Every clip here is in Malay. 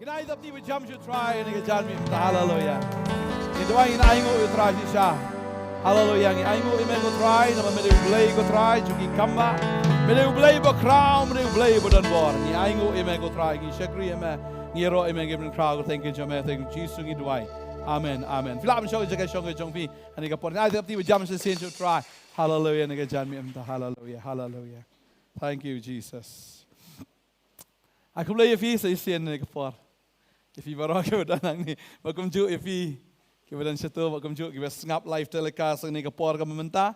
Kinai tapi berjam je try ni kejan mi haleluya. Ni doa ina aingo you try sha. Haleluya ni aingo ime go try nama mede ulay go try juki kamba. Mede ulay ba crown mede ulay ba dan bor. Ni aingo ime go try ki shakri ime ni ro ime given crowd thank you jame thank you Jesus ngi doa. Amen amen. Filam show jaga show ke jongpi ani ka por. Kinai tapi berjam je sin je try. Haleluya ni kejan mi haleluya haleluya. Thank you Jesus. Aku boleh fi saya sin ni ka por. If you baru ke danang ni, bakum juk if you ke badan satu bakum juk kita ngap live telecast ni kapor ka mementa.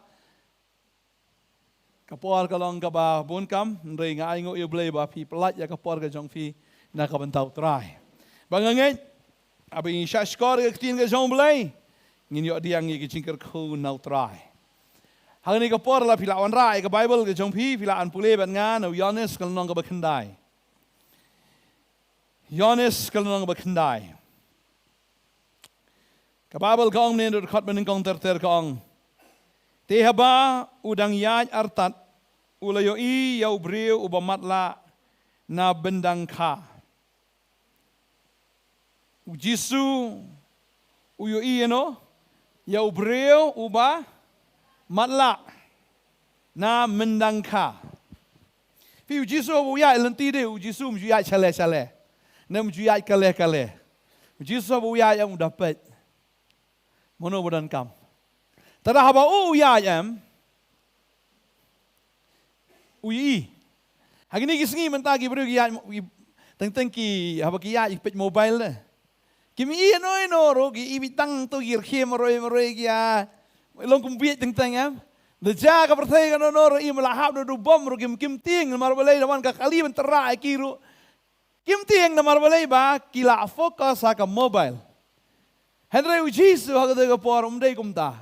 Kapor ka long ka ba bun kam, ndrei nga aingo you blay ba pi pelat ya kapor ka jong fi na ka bentau try. Banganget abi sha skor ka tin ka jong blay. Ngin yo diang ni ki jingker khu nau try. Hang ni kapor la pilawan rai ka Bible ka jong fi pilaan pule ban nga no Yohanes ka long ka bakhandai. Yohanes kalau nang berkendai. Kababel kong ni dur kat menengkong ter kong. Tehaba udang yaj artat ulayo I yau briu ubamatla na bendang ka. Ujisu uyo I no yau briu uba matla na mendang ka. Fi ujisu uya lenti de ujisu uya chale. Nem juyai kale. Jesus uyai yang dapat. Mono bodan kam. Tada haba uyai am. Uyi. Hari ni kisngi mentagi beri uyai teng ki haba ki uyai pet mobile le. Kimi I no ro ki ibitang tu gir khim roi ki ya. Long kumpiet teng am. Deja ka perthai ka no ro I melahap do bom ro kim ting mar balai lawan ka kali mentera kiru. Kim tiang na marbalay ba kila focus sa ka mobile. Henry Jesus hagad ka por umday kumta.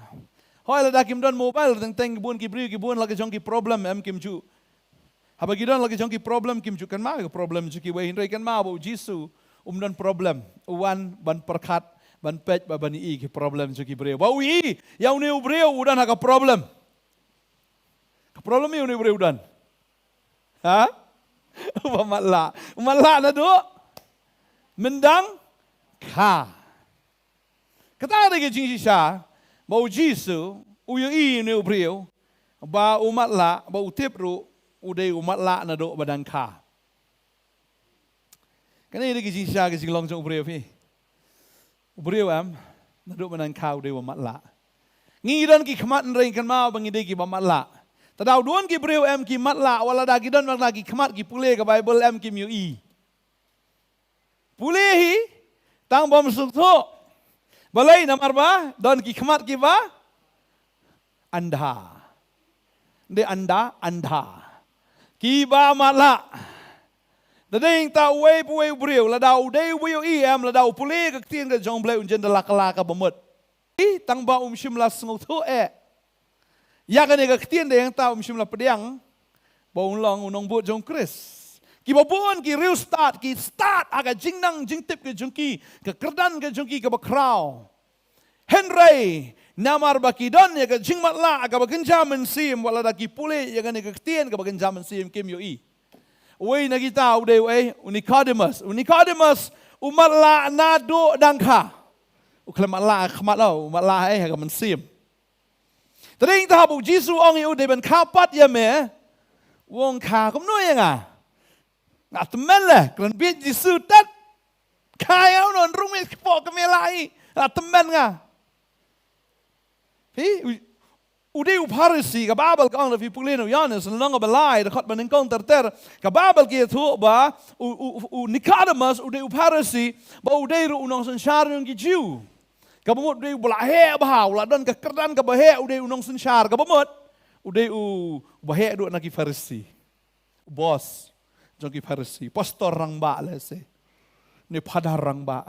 Hoy la dakim don mobile teng bun ki bun lagi jong ki problem em kim ju. Habagi don lagi jong ki problem kim ju kan ma ka problem ju ki we Henry kan ma bo Jesus don problem. Uwan ban perkat ban pet ba ban I ki problem ju ki breu. Ba wi ya uni breu udan ha ka problem. Ka problem I uni breu udan. Ha? Umatla na do. Mendang ka. Kata ada ke jing sha, bau jisu, uyu I ne ubriu, ba umatla, ba utip ru, udai umatla na do badang ka. Kana ada ke jing sha ke jing long jong ubriu pi. Ubriu am, na do badang ka udai umatla. Ngidan ki khamat nreng kan ma bangide ki umatla. Tadau duan ki breu em ki matla wala da ki don mak lagi kemat ki pule ka Bible em ki miu I. Pule hi tang bom suk tho. Balai namar ba don ki kemat ki ba anda. De anda. Ki ba matla. Dadeng ta we puwe breu la dau de we I em la dau pule ka tien ka jong bleu jen de la ka bomot. I tang ba shimla sung tho ya kan ega ketien de yang tahu mishimla pediang bau long unong buat jong Chris ki babon ki real start aga jingnang jingtip ke jongki ke kerdan ke jongki ke bakrau Henry namar bakidon ya ke jingmatla aga bagenjam mensim wala daki pule ya kan ega ketien ke bagenjam mensim kim yo I we na kita ude we Nicodemus umatla nado dangka uklematla khmatlau umatla aga mensim. Tering tahabu Jisu ong iu de ben kapat ya me. Wong ka kum no yang Nga temen lah kran biet Jisu tat. Kaya non rumit po kemelai. Nga temen nga. Pi ude uparisi ka babal ka ong la fi pulino Yohanes nang balai dekat menengkong terter ka babal ki thu ba u Nicodemus ude uparisi ba ude ru unong sensar yung ki Jew. Kabumut udah belahe bahau lah dan kekerdan kebahe udah unong sensar kabumut udah bahe duk naki Farisi bos joki Farisi pastor rang ba lah se ni padar rang ba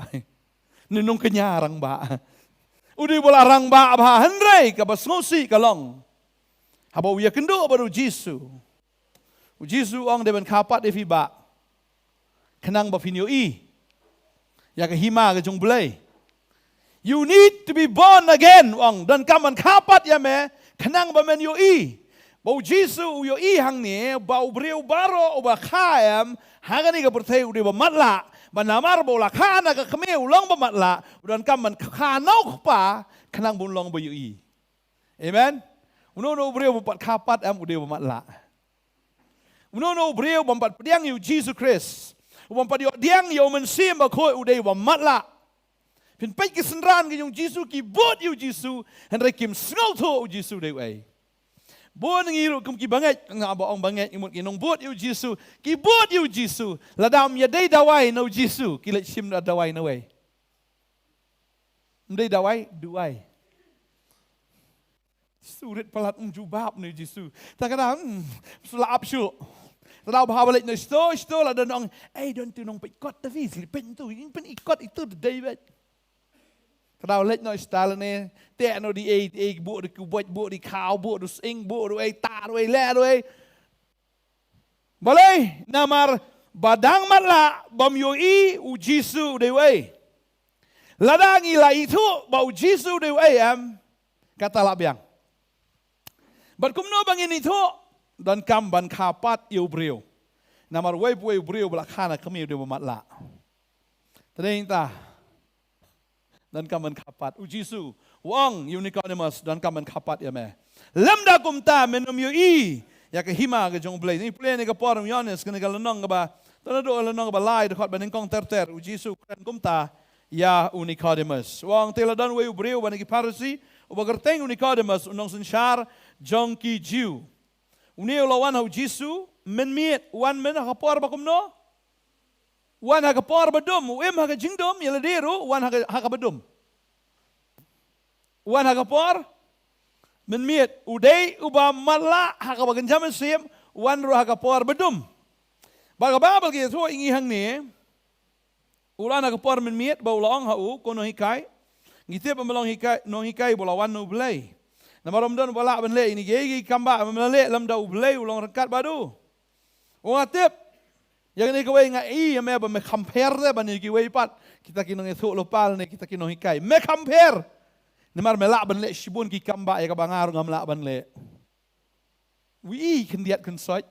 ni nung kenya rang ba udah bola rang ba bah Henry kabas ngosi kalong haba uya kendo baru Jisu ong deben kapat de fiba kenang ba finyo I ya ke hima ke jong belai. You need to be born again, wang. Dan kaman kapat ya me, kenang ba men yo I. Bau Jisu yo I hang ni, bau breu baro oba kayam, hangani ka pertay udah ba matla, banamar bola kana ka kami ulang bamatla udan kam man kanau pa kanang bunlong bayui. Amen. Uno brio bampat kapat ude bamatla. Uno brio bampat pediang yu Jesus Christ. Bampat yu diang yu mensim bakoi ude bamatla. Pin pai kesenran ke yung Jesus ki bot yu Jesus henry kim snau to Jesus dewe. Bon ngiru kum ki banget ngabaong banget imut kinong bot yu Jesus ki bot yu Jesus ladam ya dai dawai no Jesus ki let sim da dawai no way. Ndai dawai duai. Surit palat jubab ni Jesus. Tak kata sulap syuk. Tadau balik no sto la donong don tu nong pikot tapi pen tu pen ikot itu dai bet. Tadau let no style ni te no di buat di kubat buat di kau buat di sing buat di tar di le di boleh namar badang matla bam yoi u Jisu dewe ladang ila itu bau Jisu dewe kata labiang bat kumno bangin itu dan kam ban kapat yu brio namar wei brio belakana kami de matla tadeng ta dan kaman kapat ujisu wang Nicodemus dan kaman kapat ya me lamda kumta menum yu ya ke hima ke jong blai ni play ni ke porum Yohanes ke ga lenong ke ba tanado lenong ba lai dekat baning kong terter ujisu kan kumta ya Nicodemus wang tela dan we breu baniki parsi ubagerteng Nicodemus unong sensyar jong ki jiu unio lawan ujisu men miet wan men ka por ba kumno wan haga por badum, haga jingdom, yala deru, wan haga badum. Wan haga por, menmiet, udai uba mala haga bagenjaman sim, wan ru haga por badum. Baga babal kita tu ingi hang ni, ulan haga por menmiet, ba ulang hau, kono hikai, ngite pemelong hikai, no hikai bola wan no belai. Nama Ramadan bola benle ini gigi kamba memele lam da belai ulang rekat badu. Ungatip, yang ni kawai ngai ya me ba me compare ba ni kiwai pat kita kinong itu lopal ni kita kinong hikai me compare ni mar me la ban le shibun ki kamba ya ka bangar ngam la ban le wi kendiat kensoi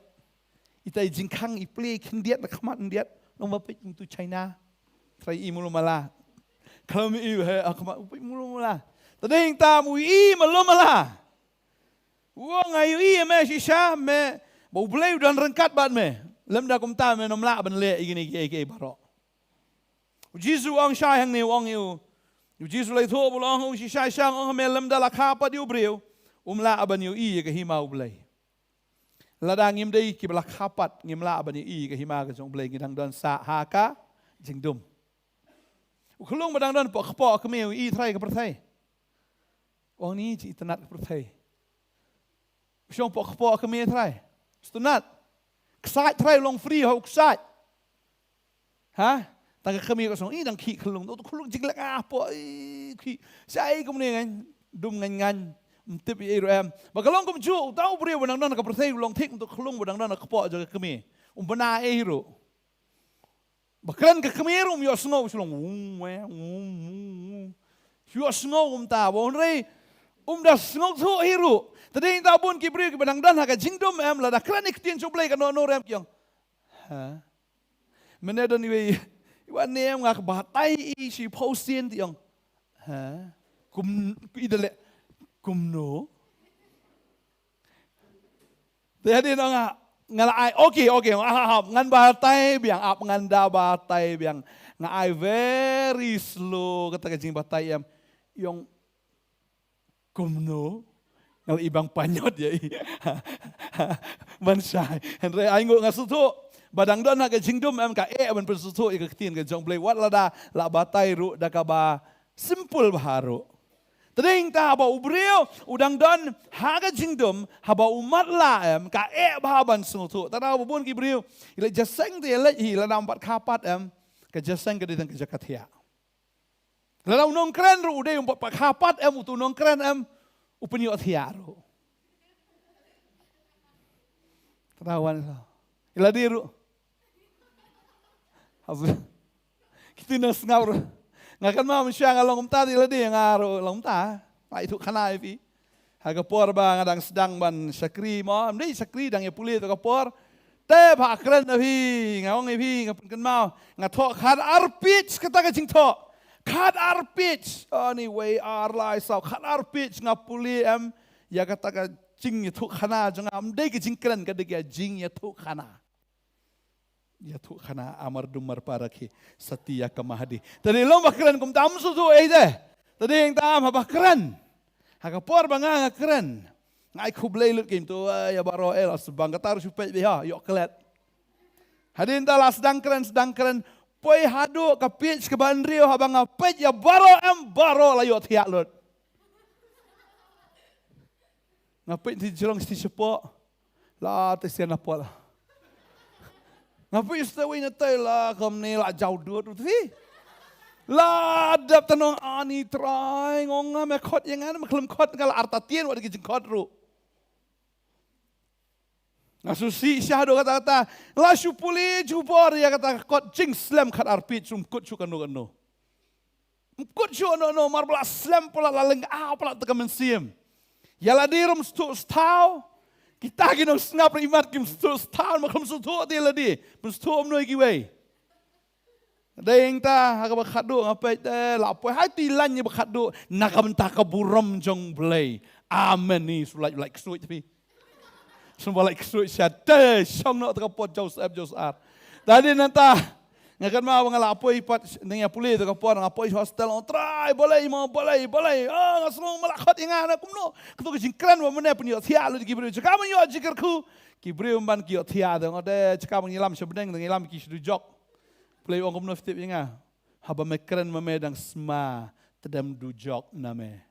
ita jingkang I play kendiat na khamat ndiat no ma pit tu China trai I mulu mala kalau mi he akama pit mulu mala tadeng ta mu I mulu mala wo ngai I me shisha me bo blai dan rengkat bat me lemda kumta menom la ban le igini ke baro Jisu ang shay hang ni wang yu Jisu lai tho bulong hu shi shay sang ang me lemda la khapa diu breu la ban yu I ke hima ublai ladang ngim dei ki bla khapat ngim la ban yu I ke hima ke jong blai ngidang don sa ha ka jingdum khulung badang don po khpo ke me I thrai ke prathai wang ni chi tanat ke prathai shong po khpo ke me thrai stunat Ksat try long free ho ksat. Ha? Tang kami ko song dang ki khulung to khulung jiglak apa ki sai kum ni ngan dum ngan tip I ro em. Bagalong kum ju tau bri wanang nan ka prthai long thik to khulung wanang nan ka po jo kami. Bana ro. Bakran ka kami rum yo sngo slong yo sngo ta bon rei da sngo tho hero. Tadi kita pun kibri ke badang dan haga jingdom la da kranik tin suplai kan no rem kyong. Ha. Menedon iwe wan nem ngak batai I si postin tiong. Ha. Kum idele kumno. Tadi no ngalai okay ngan batai biang ap nganda batai biang ngai very slow kata jing batai yang kumno. Ngal ibang panyot ya mansai henry aingo ngasutu badang don haga jingdum ka ban persutu I ketin ke jong blai wat lada la batai ru da ka ba simple baharu tading ta ba ubreu udang don haga jingdum haba umat la ka bahaban sutu tadau bun ki breu ila jaseng te la I la nampat kapat ka jaseng ke ditang ke jakatia la nong kren ru de umpat kapat utu nong kren Upeni othiaro. Terawan itu. Ila diru. Kita nas ngawur. Ngakan mam siya ngalong umta ila di ngaro long ta. Pa itu kana ipi. Haga por ba ngadang sedang ban sakri mo. Amdei sakri dang ya puli to kapor. Te pak keren na pi, ngawang pi ngapen kan mau, ngatok kad arpich kata ka jing tok. Kad arpich, anyway arlai sau kad arpich ngapuli ya kata ka jing ya tuk khana jang dei ka jing keren ka dei jing ya tuk khana. Ya tuk khana amar dumar paraki setia kamahdi. Tadi lom keren kum tam su tu deh. Tadi yang tam apa keren. Hakapor banga keren. Ngai kublai lut game tu ya baro sebang katar supaya dia yok kelet. Hadin dalah sedang keren poi hadu ke pitch ke bandrio habang ngapet ya baro la yok tiak lut. Ngapet di jerong sti sepok la tesian apa lah. Ngapet istawi nyetai lah kamni la jauh dua tu la adap tanong ani try ngonga me khot yang ana maklum khot kala artatien wa di khot ru. Ngasusi syahdo kata-kata, la syupuli jubor ya kata kot jing slam kat arpit sumkut syukano. Mkut syukano marbla slam pula laleng pula teka mensiam. Yala dirum stu stau, kita ginong snap rimat kim stu stau makom stu dia ladi, pun stu omnoi giwei. Dayeng ta haka bakadu ngapai te lapoi hati lanya bakadu nakam ta kaburam jong blay. Amen ni sulai like suit tapi. Semua like suit syate syong nak terkapot Joseph. Tadi nanta ngakan mau ngalapoi pat dengan pulih terkapot ngapoi hostel on try boleh. Ngaslong malakot ingan aku no. Ketu kejingkran wa mene pun yo tia lu dikibriu. Cakap yo jikerku kibriu ban ki yo tia de ngode cakap ngilam sebedeng ngilam ki sudu jok. Play orang kumno fitip inga. Haba mekeren memedang sma tedam du jok name.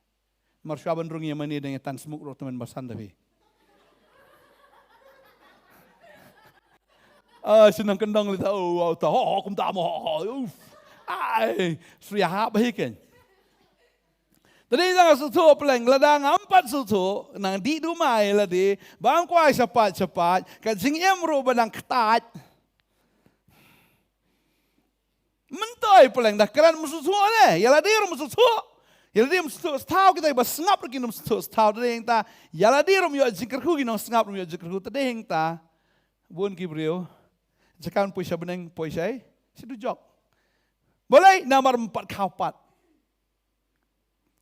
Marsyaban rungi mani dengan tan smuk ro teman basan tapi. Senang kendang li tahu kum tak mau. Ai, suya hab hiken. Tadi jangan sutu peleng ladang 4 sutu nang di dumai ladi bang kuai cepat kan sing emro badang ketat. Mentoi peleng dah keren musuh le. Yala dir musuh. Yala dir musuh tahu kita bas ngap lagi musuh tahu tadi yang ta. Yala dir yo jikerku ginong ngap yo jikerku tadi yang ta. Bun kibriu. Jakaun puisa beneng puisai, sidu jok. Boleh nomor 4 kaupat.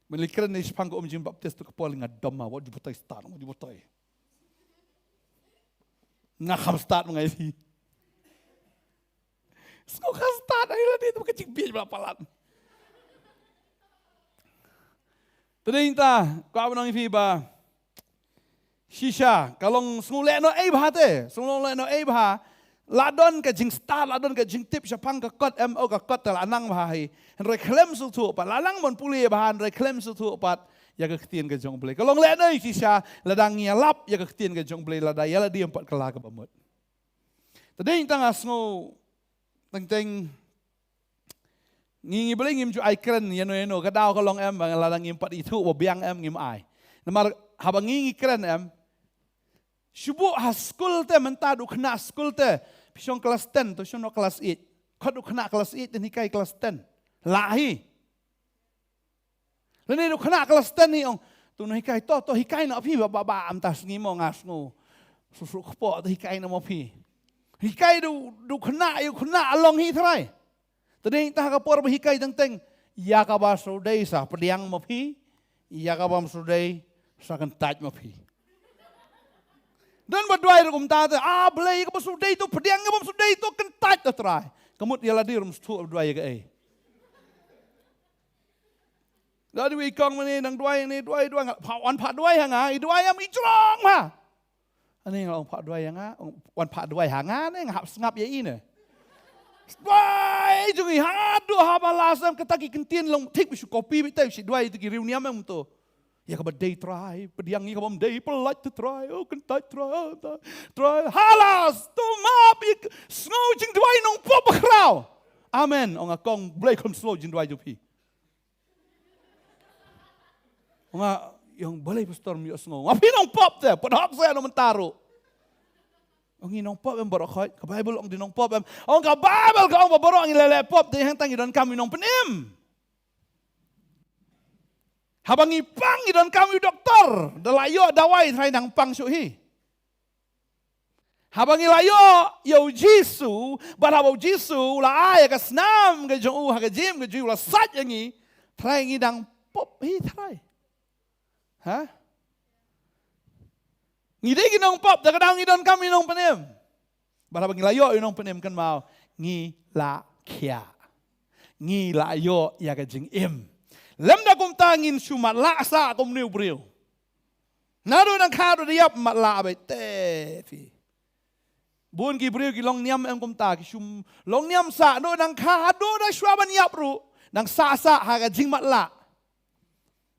Melikiran ni sepangku jim baptis tu kepala ngadam awak dibutai start, dibutai. Ngakam start mengai. Sekolah start akhirnya dia tu kecik biar belapalan. Tadi inta, kau abang ifi ba. Shisha, kalau semula no bahate, semula no bah. Ladon ke jing start, ladon ke jing tip syapang ke kot MO ke kot telanang bahai. Reklem sutu pat, lalang mon puli bahan reklem sutu pat. Ya ke ketien ke jong beli. Kalau ngeliat ni sisa ladang lap ya ke ketien ke jong beli ladang ya dia 4 kelak ke bamut. Tadi kita ngasno teng ngingi beli ngim ju ikren yano kadau kalau ladang 4 itu biang ngim ai. Namar habang ngingi keren Syubu haskul te mentadu kena skul te. Pisong kelas 10 tu syong kelas 8. Kau kena kelas 8 dan hikai kelas 10. Lahi. Lalu du kena kelas 10 ni ong. Tu no hikai to hikai nak pi baba amtas ngimo ngasno. Susuk po tu hikai na mo pi. Hikai du kena along hi trai. Tadi tah ka por hikai teng ya ka ba sudai sa pediang mo pi. Ya ka bam sudai sa kan taj mo pi. Dan berdua kum tata belai ke sudai itu pediang ke sudai itu kentat terai. Kemut dia ladi rum stu berdua ke ai. Lalu ikang mani nang dua ni dua wan pak dua hanga dua yang icrong ha. Ani ngong pak dua hanga wan pak dua hanga ni ngap sengap ye ini. Dua jungi hadu habalasam ketaki kentien long tik bisu kopi bitai si dua itu kiriu niam em tu. Ya kabar day try, pediang ni kabam day pelat tu try, kentai try, halas, tu map, snow jing dua nong pop kerau. Amen, orang kong boleh kom slow jing dua jupi. Orang yang boleh pastor miok snow, ngapi nong pop tu, padahal saya nong mentaru. Orang nong pop yang berokoi, ke Bible orang di nong pop, orang ke Bible ke orang berok yang lele pop, dia yang tangi dan kami nong penim. Habang ipang dan kami doktor. Dalayo dawai try nang pang syuhi. habang ilayo yo Jisu barabaw Jisu la ay ka snam ka jong ha ka jim ka ju la sat yangi try ngi dang pop hi try ha ngi de ginong pop da kadang ngi don kam inong panem barabang ilayo inong panem kan mau ngi la kia ngi la yo ya ka jing im lem da kum tangin sumat la sa kum niu briu naro nang khado de yap mat la be te fi bun ki briu ki long niam em kum ta ki sum long niam sa do nang khado da shwaban yap ru nang sa ha ka jing mat la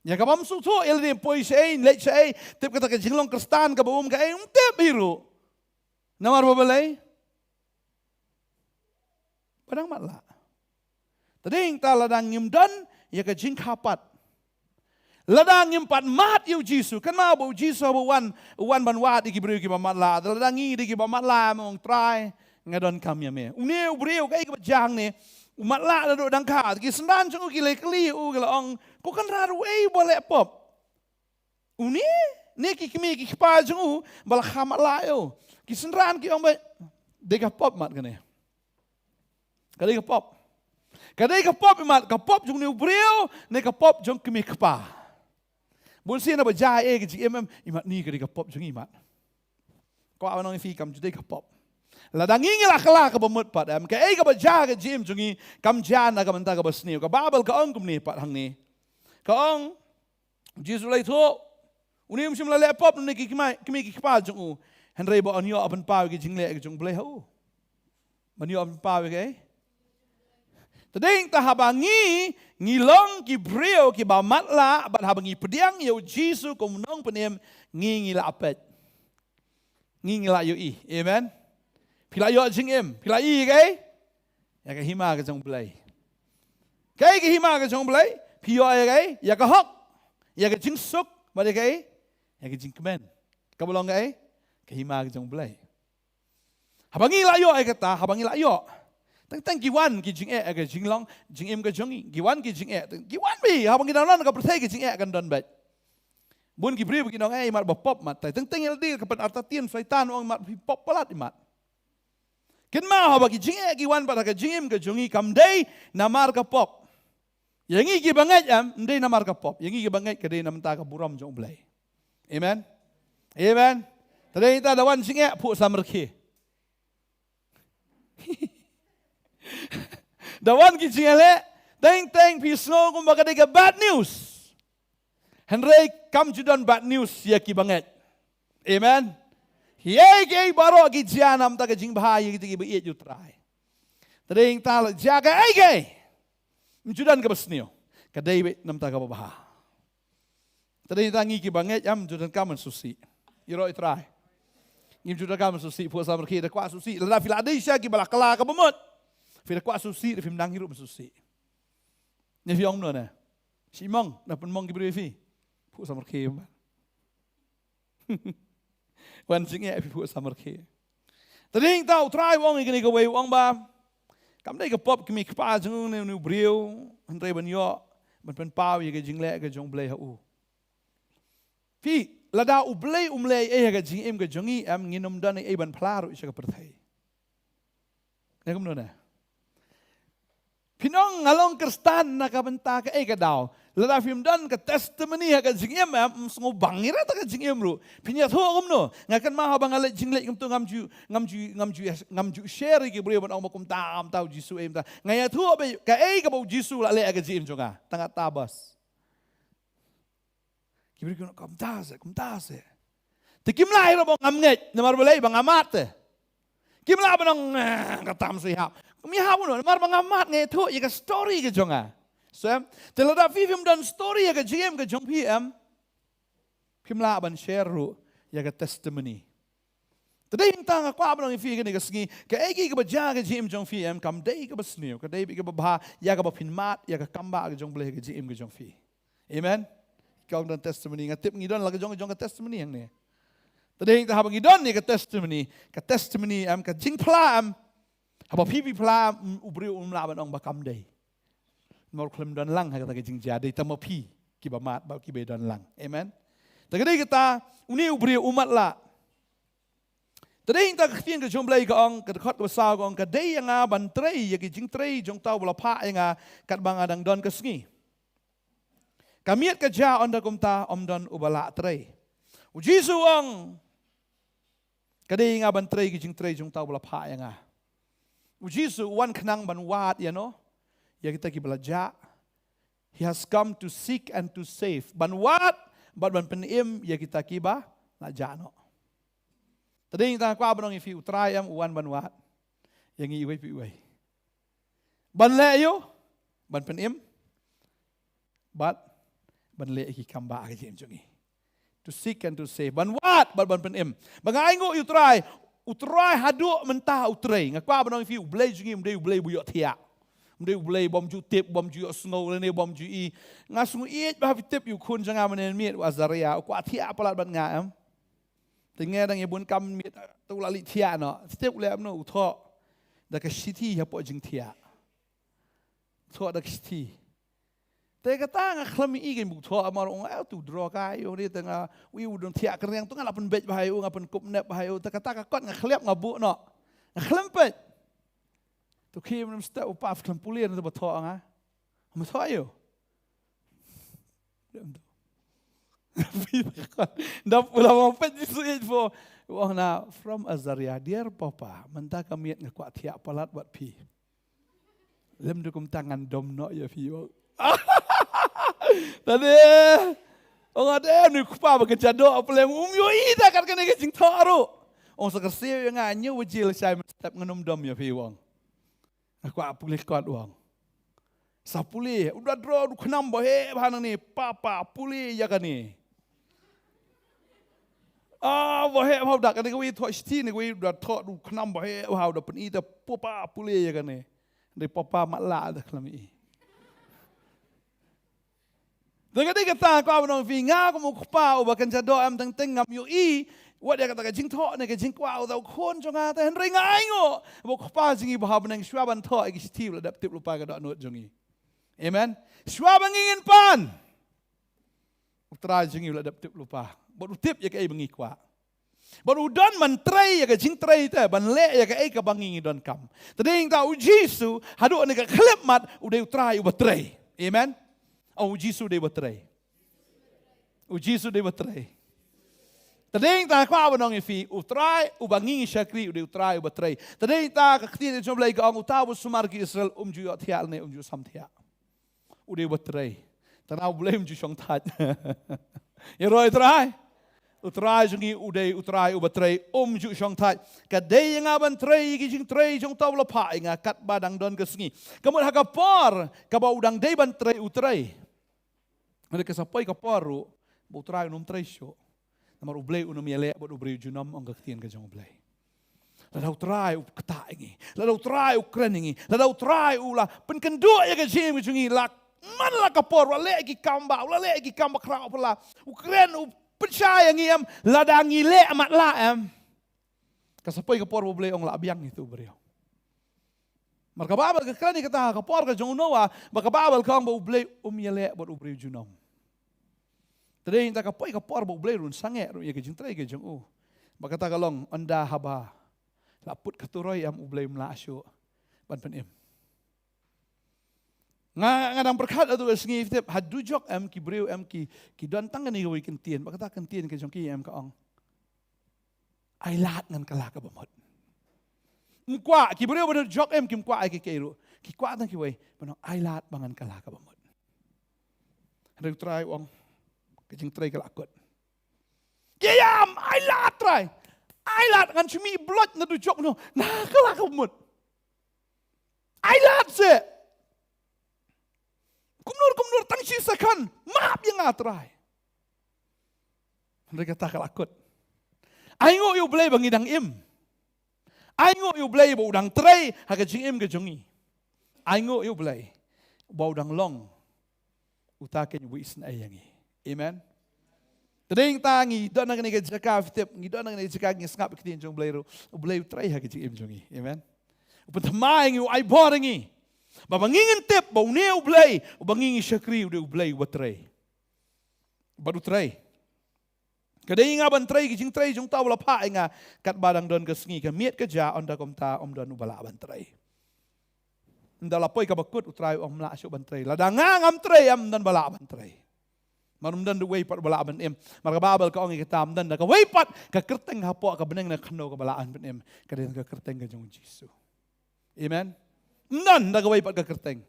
ya ka bam su tho el ni poi sei le sei tep ka ta ka jing long kristan ka bum ka em tep biru namar babalai padang mat la tading ta ladang ngim dan ya ka jing kapat ladang ngim pat mat yu Jisu kan ma bo Jisu bo wan ban wat iki briu ki ba mat la ladang ngi di ki ba mat la mong try ngadon kam ya me uneu briu ka ba jang ne mat la do dang ka ki sendan chung ki le kli u ki ong ko kan ra wei bo le pop uni ne ki kimi ki pa chung bal khamat la yo ki sendan ki ong ba de ka pop mat kan ne kadai ka pop kadai ka pop mat ka pop jung neu briu ne ka pop jung kimi kpa bun sin na ba ja e ki imat ni kadai ka pop jung imat ko awan ong fi kam judai ka pop la danging la kala ka bamut pat am ka e ka ba ja ka jim jungi kam jan na ka manta ka basniu ka babal ka ong kum ni pat hang ni ka ong Jisu lai tho unim sim la le pop ni ki kimi ki kpa jung u henrei bo onyo apan pa ki jingle ki jung ble hu manyo apan pa ke tading ta habangi ngilong ki brio ki ba matla bat habangi pediang yo Jisu komunong penem ngi la apet ngi la yo I amen pila yo jing em pila I ke ya ka hima ka jong blai kai ki hima ka jong blai pio ya ke ya ka hok ya ka jing suk ba de ke ya ka jing kemen ka bolong ke ka hima ka jong blai habangi la yo ai ka ta habangi la yo tang giwan ki jing ka jing long jing em ka jong giwan ki jing giwan bi habang gidalan ka perthai ki jing kan don bat bun ki bri ki nong mat ba pop mat tang el dir ka pan artatien syaitan ong mat pop palat mat kin ma habang ki jing giwan ba ka jing em ka jong kam dei namar ka pop yangi ki bangai am dei namar ka pop yangi ki bangai ka dei nam ta ka buram jong blai amen amen tadai ta dawan jing pu samerki dawan ki jingale teng pi snow kum baka dega bad news henrei kam judan bad news ya ki banget amen hiai ke baro ki janam ta ka jing bahaya ki ki be ju try teng ta jaga ai ke judan ka basnio ka dei be nam ta ka baha teng ta ngi ki banget am judan ka man susi iro try ngi judan ka man susi pu samar ki da kwa susi la Philadelphia ki balakala ka bamot Fira kwa susi, film nang hirup susi. Ni fiong no na. Si mong, na pun mong kibri fi. Pu samar ke ba. Wan sing e pu samar ke. Tading tau try wong igni ka way wong ba. Kam dai ka pop kimi ka pa jung ne brio, andre ban yo, ban pen pau ye ka jing le ka jong ble ha u. Fi lada u ble umle e ka jing em ka jongi am nginum dan e ban plaru isa ka perthai. Ne kum no na. Pinong ngalong kristan na kabenta ka ka daw. Lada film dan ka testimony ka jingem am sungo bangira ta ka jingem ru. Pinya tho kum no. Ngakan ma habang ale jingle kum tu ngamju share ki brio ban ong makum tam tau Jisu em ta. Ngaya tho be ka ka bau Jisu la le ka jim jonga. Tanga tabas. Kibri ko kum tase. Tikim lai ro bang amnget namar balai bang amat te. Kim la banong katam si hap. Mi hap no mar bang amat nge tho ye ka story ke jonga. So telada film dan story ye ka GM ke jong PM. Kim la ban share ru ye ka testimony. Today tang kwa banong fi ke ni ka sngi ka egi ka baja ke GM jong PM kam dei ka basniu ka dei bi ka ba ya ka ba pinmat ya ka kamba ke jong ble ke GM ke jong fi. Amen. Kau dan testimony ngatip ngidon la ke jong ka testimony yang ni. Today ta habang idon ni ka testimony am ka jing plam haba pipi plam ubri laban ong bakam day mor klem don lang ha ka jing jadi tamo pi ki ba mat ba ki be don lang amen ta ka kita uni ubri umat la Tading ta khtien ka jomblai ka ong ka khot wa sa ka ong ka dei nga ban trei ya ki jing trei jong tau bala pha nga kat banga dang don ka sngi. Kamiet ka ja onda kumta om don ubala trei. U Jisu ong ka dei nga ban trei ki jing trei jong tau bala pha nga. U Jisu wan khnang ban wat ya no. Ya kita ki bala ja. He has come to seek and to save. Ban wat ban penim ya kita ki ba la ja no. Tading ta kwa banong ifi utray am uwan banwat. Yang iway pi iway. Ban le yo, ban penim. But ban le ki kamba ka jem jongi. To seek and to save. Ban wat ban penim. Bangai ngo utray hadu mentah utray. Ngakwa banong ifi ublay jongi umdey ublay buyok tiak. Umdey ublay bom ju tip bom ju snow lene bom ju i. Ngasung iet bah tip yu kun janga manen miet wazaria. Kwa tiak palat ban ngaam. Tengah dang ibun kam mit tu lali tia no step le amno utho da ka city ya po jing tia tho da city te ka ta nga khlami i gen bu tho amar ong au tu draw ka yo ni tanga wi udon tia ka yang tu nga lapun bej bahai ngapen kup nep bahai ta ka ta ka kot nga khlep nga bu no nga khlempet tu kim nam sta upaf khlam pulir tu ba tho nga ma tho yo Dap pula mampet disuit po. Wah na from Azaria dear papa mentah kami nak kuat tiap palat buat pi. Lem dukum tangan dom no ya pi. Tadi orang ada ni kupa bekerja doa pelem yo ida kan kena kecing taru. Orang sekersi yang anyu wajil saya mestap ngenum dom ya pi wong. Aku apulih kuat wong. Sapuli udah draw du kenam bahe bahan ni papa puli ya kan ni. Bahe how dak kan ni thoi sti ni udah thok du kenam bahe how da pen ita papa puli ya kan ni. Dari papa makla dah kelami. Dengan dia kata kau abang finga kau mau kupa ubakan jado am teng teng ngam yu i. Wat dia kata kajing thok ni kajing kuau tau kon jonga ta henry ngai ngo. Mau kupa jingi bahab neng swaban thok agi sti la dap tip lupa ka dok not jongi. Amen. Swab ngingin pan. Utrai jingi la dap tip lupa. Bot utip ya kai bengi kwa. Bot udon man trai ya ka jing trai ta ban le ya ka ai ka bangi don kam. Tading ta u Jisu hadu ni ka klep mat udai utrai u batrai. Amen. O Jisu dei batrai. U Jisu dei batrai. Tading ta kwa banong ifi utrai u bangi syakri udai utrai u batrai. Tading ta ka kti jom lai ka ang utaw sumar ki Israel ju thial ne ju sam thia. Udai batrai. Tanau blame ju shong tat. Ya roi trai. Utrai jungi udai utrai ubatrai ju shong tat. Kadai nga ban trai gi jing trai jong taw la pa nga kat badang don kesngi. Kamut hakapor ka ba udang dei ban trai utrai. Ada kasapai kaparu bu trai num trai sho. Namar ublei unum yele bot ubrei junam ong kaktien ka jong ublei. Ladau trai u kata ingi. Ladau trai u kren ingi. Ladau trai u la pen kenduk ya ka jim jungi lak. Man la kapor wala lagi kamba krau pula. Ukren u percaya ngiam ladangi le amat la am. Kasapoi kapor boleh ong la abiang itu beliau. Marka babal ka krani kata kapor ka jong noa baka babal kang bo boleh yele bot ubreu junom. Tadi inta kapoi kapor bo boleh run sange run ya ke jing trai ke jong baka ta kalong anda haba. Laput katuroy am ublay mlasyo ban penim. Nga dang berkat atu sengi tip hadujok am ki breu am ki don tang ni wi kentien ba kata kentien ke jong ki am ka ong ai lat ngan kala ka bamot mkwa ki breu ba jok am ki mkwa ai ki keiru ki kwa tang ki wi banong ai lat bangan kala ka bamot ada try ong ke jing try kala kot kiam ai lat try ai lat ngan chumi blot na du jok no na kala ka bamot ai lat se Kumnur tang sisakan maaf yang atrai. Mereka tak lakut. Aingo yu blay bangi dang im. Aingo yu blay bau dang trai haga jing im ke jongi. Aingo yu blay bau dang long utaken yu isna ayangi. Amen. Tading tangi don nang ni jaka fitip ngi don nang ni jaka ngi skap kitin jong blay ru blay trai haga jing im jongi. Amen. Upatamai ngi ai boringi. Babangingin tip, bau ne ublay, ubangingin syakri udah ublay batray. Baru tray. Kadai nga bantray ki jing tray jung taw la pa nga kat badang don ka sngi ka miet ka ja onda kom ta don ubala bantray. Ndala poy ka bakut utray om la syu bantray. Lada nga ngam tray am dan bala bantray. Marum dan way pat bala ban em. Marka babal ka ongi ka tam dan ka way pat ka kerteng hapo ka beneng na khno ka balaan ban em. Kadai ka kerteng ka jung Jisu. Amen. Nan da ka way pat ka kerteng.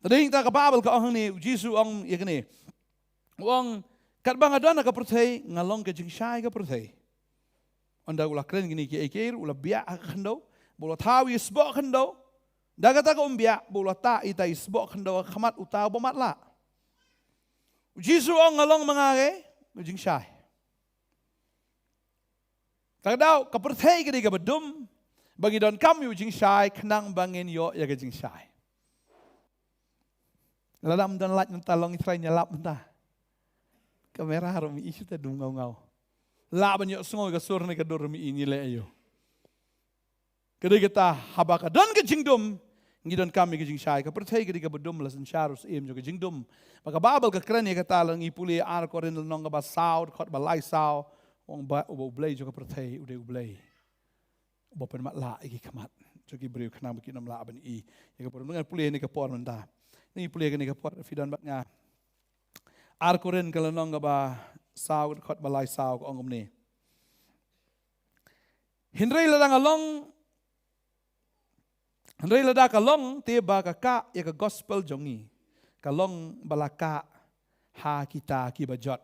Kadai ta ka babal ka ong ni Jisu ong yakni. Wong kat bang adana ka perthai ngalong ke jing syai ka perthai. Onda ula kren gini ki ekir ula biak khando, bola tawi sbok khando. Daga ta ko biak bola ta ita sbok khando khamat uta bomat la. Jisu ong ngalong mangare jing syai. Kadau ka perthai gini ka bedum bagi don kam yu jing syai khnang bangin yo ya ka jing syai. Ladam don lat ntalong itrai nyalap entah. Kamera harum isu ta dum ngau. La banyo sungo ka sur ne ka dur mi ini le ayo. Kada kita habaka don ka jingdum ngidon kami ka jing syai ka perthai ka bedum la san sharus em jo ka jingdum. Maka babal ka kran ka talang ipuli ar korin nong ka ba saud khot ba lai saw wong ba ubo blay jo ka perthai ude ublay. Ubo pen mat la iki kamat. Jo ki breu khnam ki nam la ban I. Ya ka por ngan puli ni ka por menta. Ni puli ka ni ka por fidan bat nga. Ar korin kalau nong ba saw khot balai saw ko ongom ni. Hindray ladang along Hindray ladak along tiba ka ya ka gospel jongi. Kalong balaka ha kita ki bajot.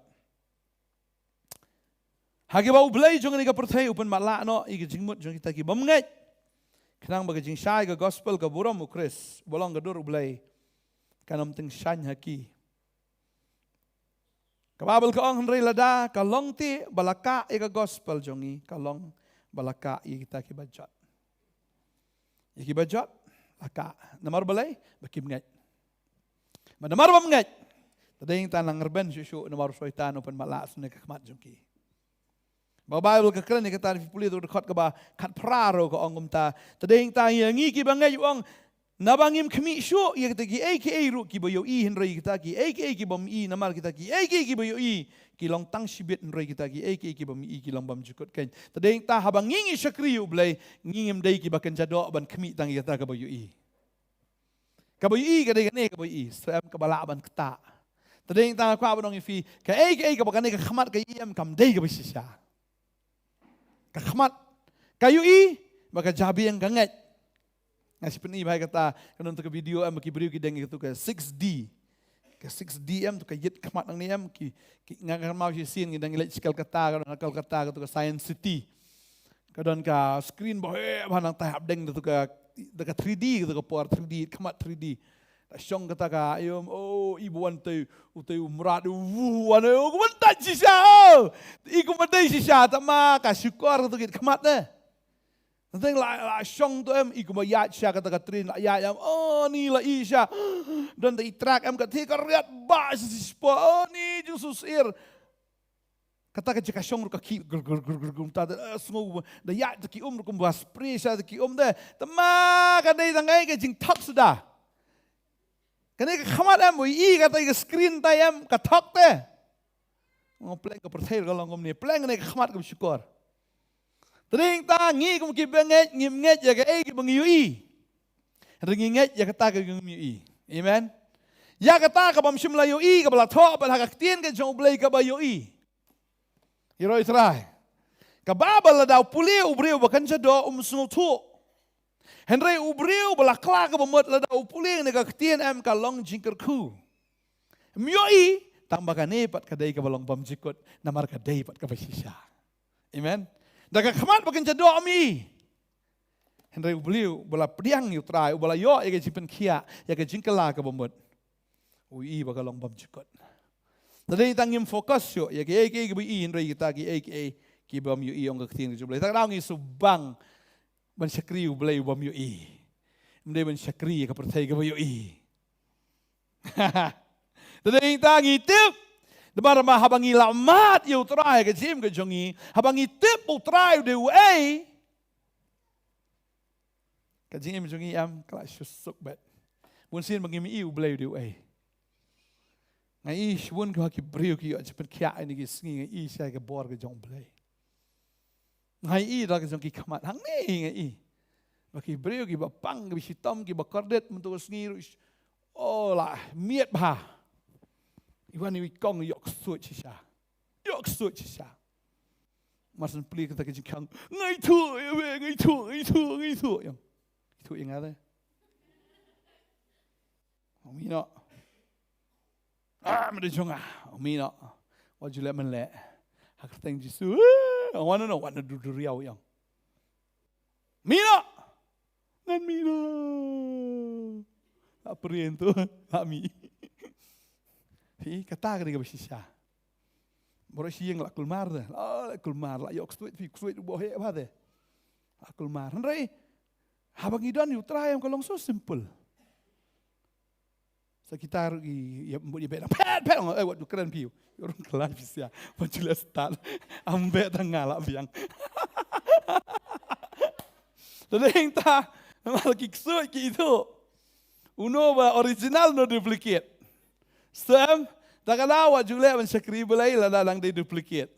Hagi ba ublay jong ni ka perthai upan mala no i jingmut jong kita ki bamngai. Kanang ba jing syai ka gospel ka buram ukris bolong ka dur ublay. Kanam ting shan haki. Kababal ka ong Hindray lada kalong ti balaka ika gospel jongi kalong balaka kita ki bajot. Iki bajot laka namar balay bakim ngai. Manamar bam ngai. Tading tanang ngerben syusyu namar soitan open malas ne kakmat jongi. Babal ka kren ni kata puli tu khot ka ba khat praro ka ong ta tading ta yangi ki bangai ong nabangim kami syo ya kita ki aka ru ki boyo I Hindray kita ki aka ki bam I namar kita ki aka ki boyo I ki long tang sibit Hindray kita ki aka ki bam I ki long bam jukut kan tadeng ta habang ngingi syakri ublay ngingim dai ki bakan jadok ban kami tang kita ka boyo I ka boyo I ka dai ne ka boyo I sam ka bala ban kta tadeng ta kwa banong ifi ka aka ka bakan ka khamat ka IM kam dai ka bisisya ka khamat kayu I baka jabi yang gangat. Ngasih peni bahaya kata kan untuk video am ki beriu ki deng itu ke 6D. Ke 6D tu ke yet khamat nang ni am ki ngang mau si scene ngidang ilek sekal kata kan akal kata tu ke Science City. Kadon ka screen bahaya banang tahap deng tu ke dekat 3D tu ke por 3D khamat 3D. Syong kata ka ayom oh ibu wantai utai umrat wan oh wantai sisa. Iku mandai sisa tama ka syukur tu ke khamat dah. Nanti la syong tu em iku mayat sya kata katrin la ya oh ni la isya dan te itrak em kata ka riat ba sispo oh ni jusus ir kata ka jika syong ka ki gum ta semua da ya ki kum bas presa ki de tama ka dei tangai ka jing thak sudah kene ka khamat em I kata ka screen ta em ka thak te ngopleng ka perthai ka longom ni pleng ne ka khamat ka syukur. Tering ta ngi kum ki benget ngim nget ya ka ki bengiui. Ringi nget ya kata ka ngimi. Amen. Ya kata ka bam shimla yui ka bala tho bal hak tien ka jong blai ka ba yui. Hiro Israel. Ka babal daw puli ubriu bakan jado sungu tu. Henry ubriu bala kla ka bamot la daw puli ne ka tien am ka long jingker ku. Myoi tambakan ne pat ka dai ka balong bam jikot namar ka dai pat ka basisya. Amen. Daga khamat bakin jado ami. Henry beliau bala priang yu trai bala yo ya jipen kia ya ke jingkela ka bomot. Ui bakalong bam jikot. Tadi tangim fokus yo ya ke bi Henry kita ki bam yu ong ka tin ju blai. Tak raungi subang ban syakri u blai bam yu i. Mde ban syakri ka pertai ka yu i. Tadi tangi tip Demar ma habangi lamat yu trai ke jim ke jongi habangi tip u trai de ai ke jim jongi am kala susuk bet bun sin bangimi u blai de ai Ngai shwun ko ki breu ki cepet kia ini ki sngi ngai sai ke bor ke jong blai. Ngai ra ke jong ki kamat hang ni ngai. Baki breu ki ba pang ki sitom ki ba kordet untuk sngi oh lah miet ba. Iwan ni kong yok suat sisa. Yok suat sisa. Masan pli kita ke jing ngai tu ya be ngai tu yang. Itu yang ada. Mina. Mada jonga. Mina. Wajib let menle. Hak teng jisu. Wana no wana du riau yang. Mina. Ngan mina. Apa tu? Kami. Fi kata ke bersisa. Baru siang lah kulmar dah. Lah kulmar lah yok suit bohe apa deh. Lah kulmar. Henry. Habang idan yu try yang kalong so simple. Sekitar ya mbok beda pet waktu keren piu. Orang kelas bisa. Pancula start. Ambek tengah lah biang. Tadeng ta mal kiksut ki itu. Uno ba original no duplicate. Sam tak kena awak juga mencakri belai lah dalam dia duplicate.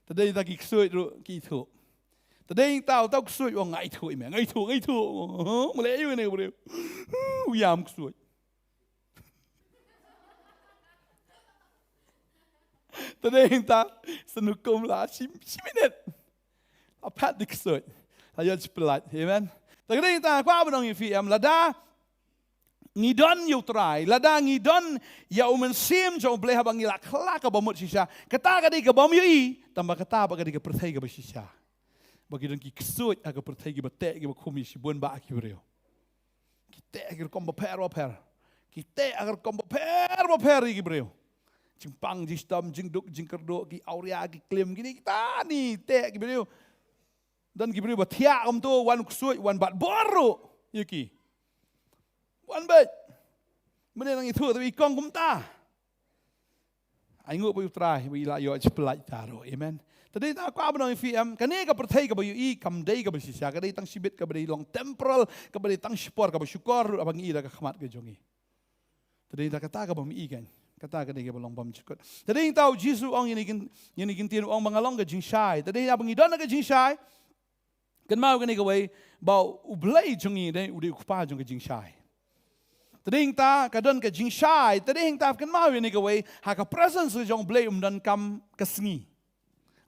Tadeng ta kiksut ki itu. Tadeng tahu kiksut orang ngai tu. Mulai you ni bro. Uyam kiksut. Tadeng ta senukum lah 10 minit. Apa diksut. Ayo cepat, amen. Tadeng ta kwa benong FM lada ngidon yu try, lada ngidon ya sim jo boleh habang ila kelak ka bamut sisa. Kata ka di ka bam yu tambah kata ba ka di ka perthai ka sisa. Bagi don ki ksut aga perthai ki batek ki bakumi si bun ba ki breu. Kita agar kombo per. Kita agar kombo per ki breu. Cimpang jistam jingduk jingkerduk ki auria ki klaim gini kita ni tek ki breu. Dan ki breu batia om tu wan ksut wan bat boru yuki. Wan bet. Mana nang itu tapi kong kumta. Aingut bayu try bila yo cepelat taro. Amen. Tadi tak aku abang FM. Kani ka perthai ka bayu i kam dai ka bersisa. Kani tang sibit ka beri long temporal ka beri tang spor ka bersyukur abang i da ka khamat ka jongi. Tadi tak kata ka bam i kan. Kata ka dai ka belong bam cukut. Tadi tahu Jesu ong ini kin tian ong mangalong ka jing shai. Tadi abang i don ka jing shai. Kan mau kani ka way bau ublai jongi dai udi kupa jong ka jing shai. Tading ta kadon ka jing shai, tading ta kan mau ni ka way ha ka presence jong blai dan kam kesngi.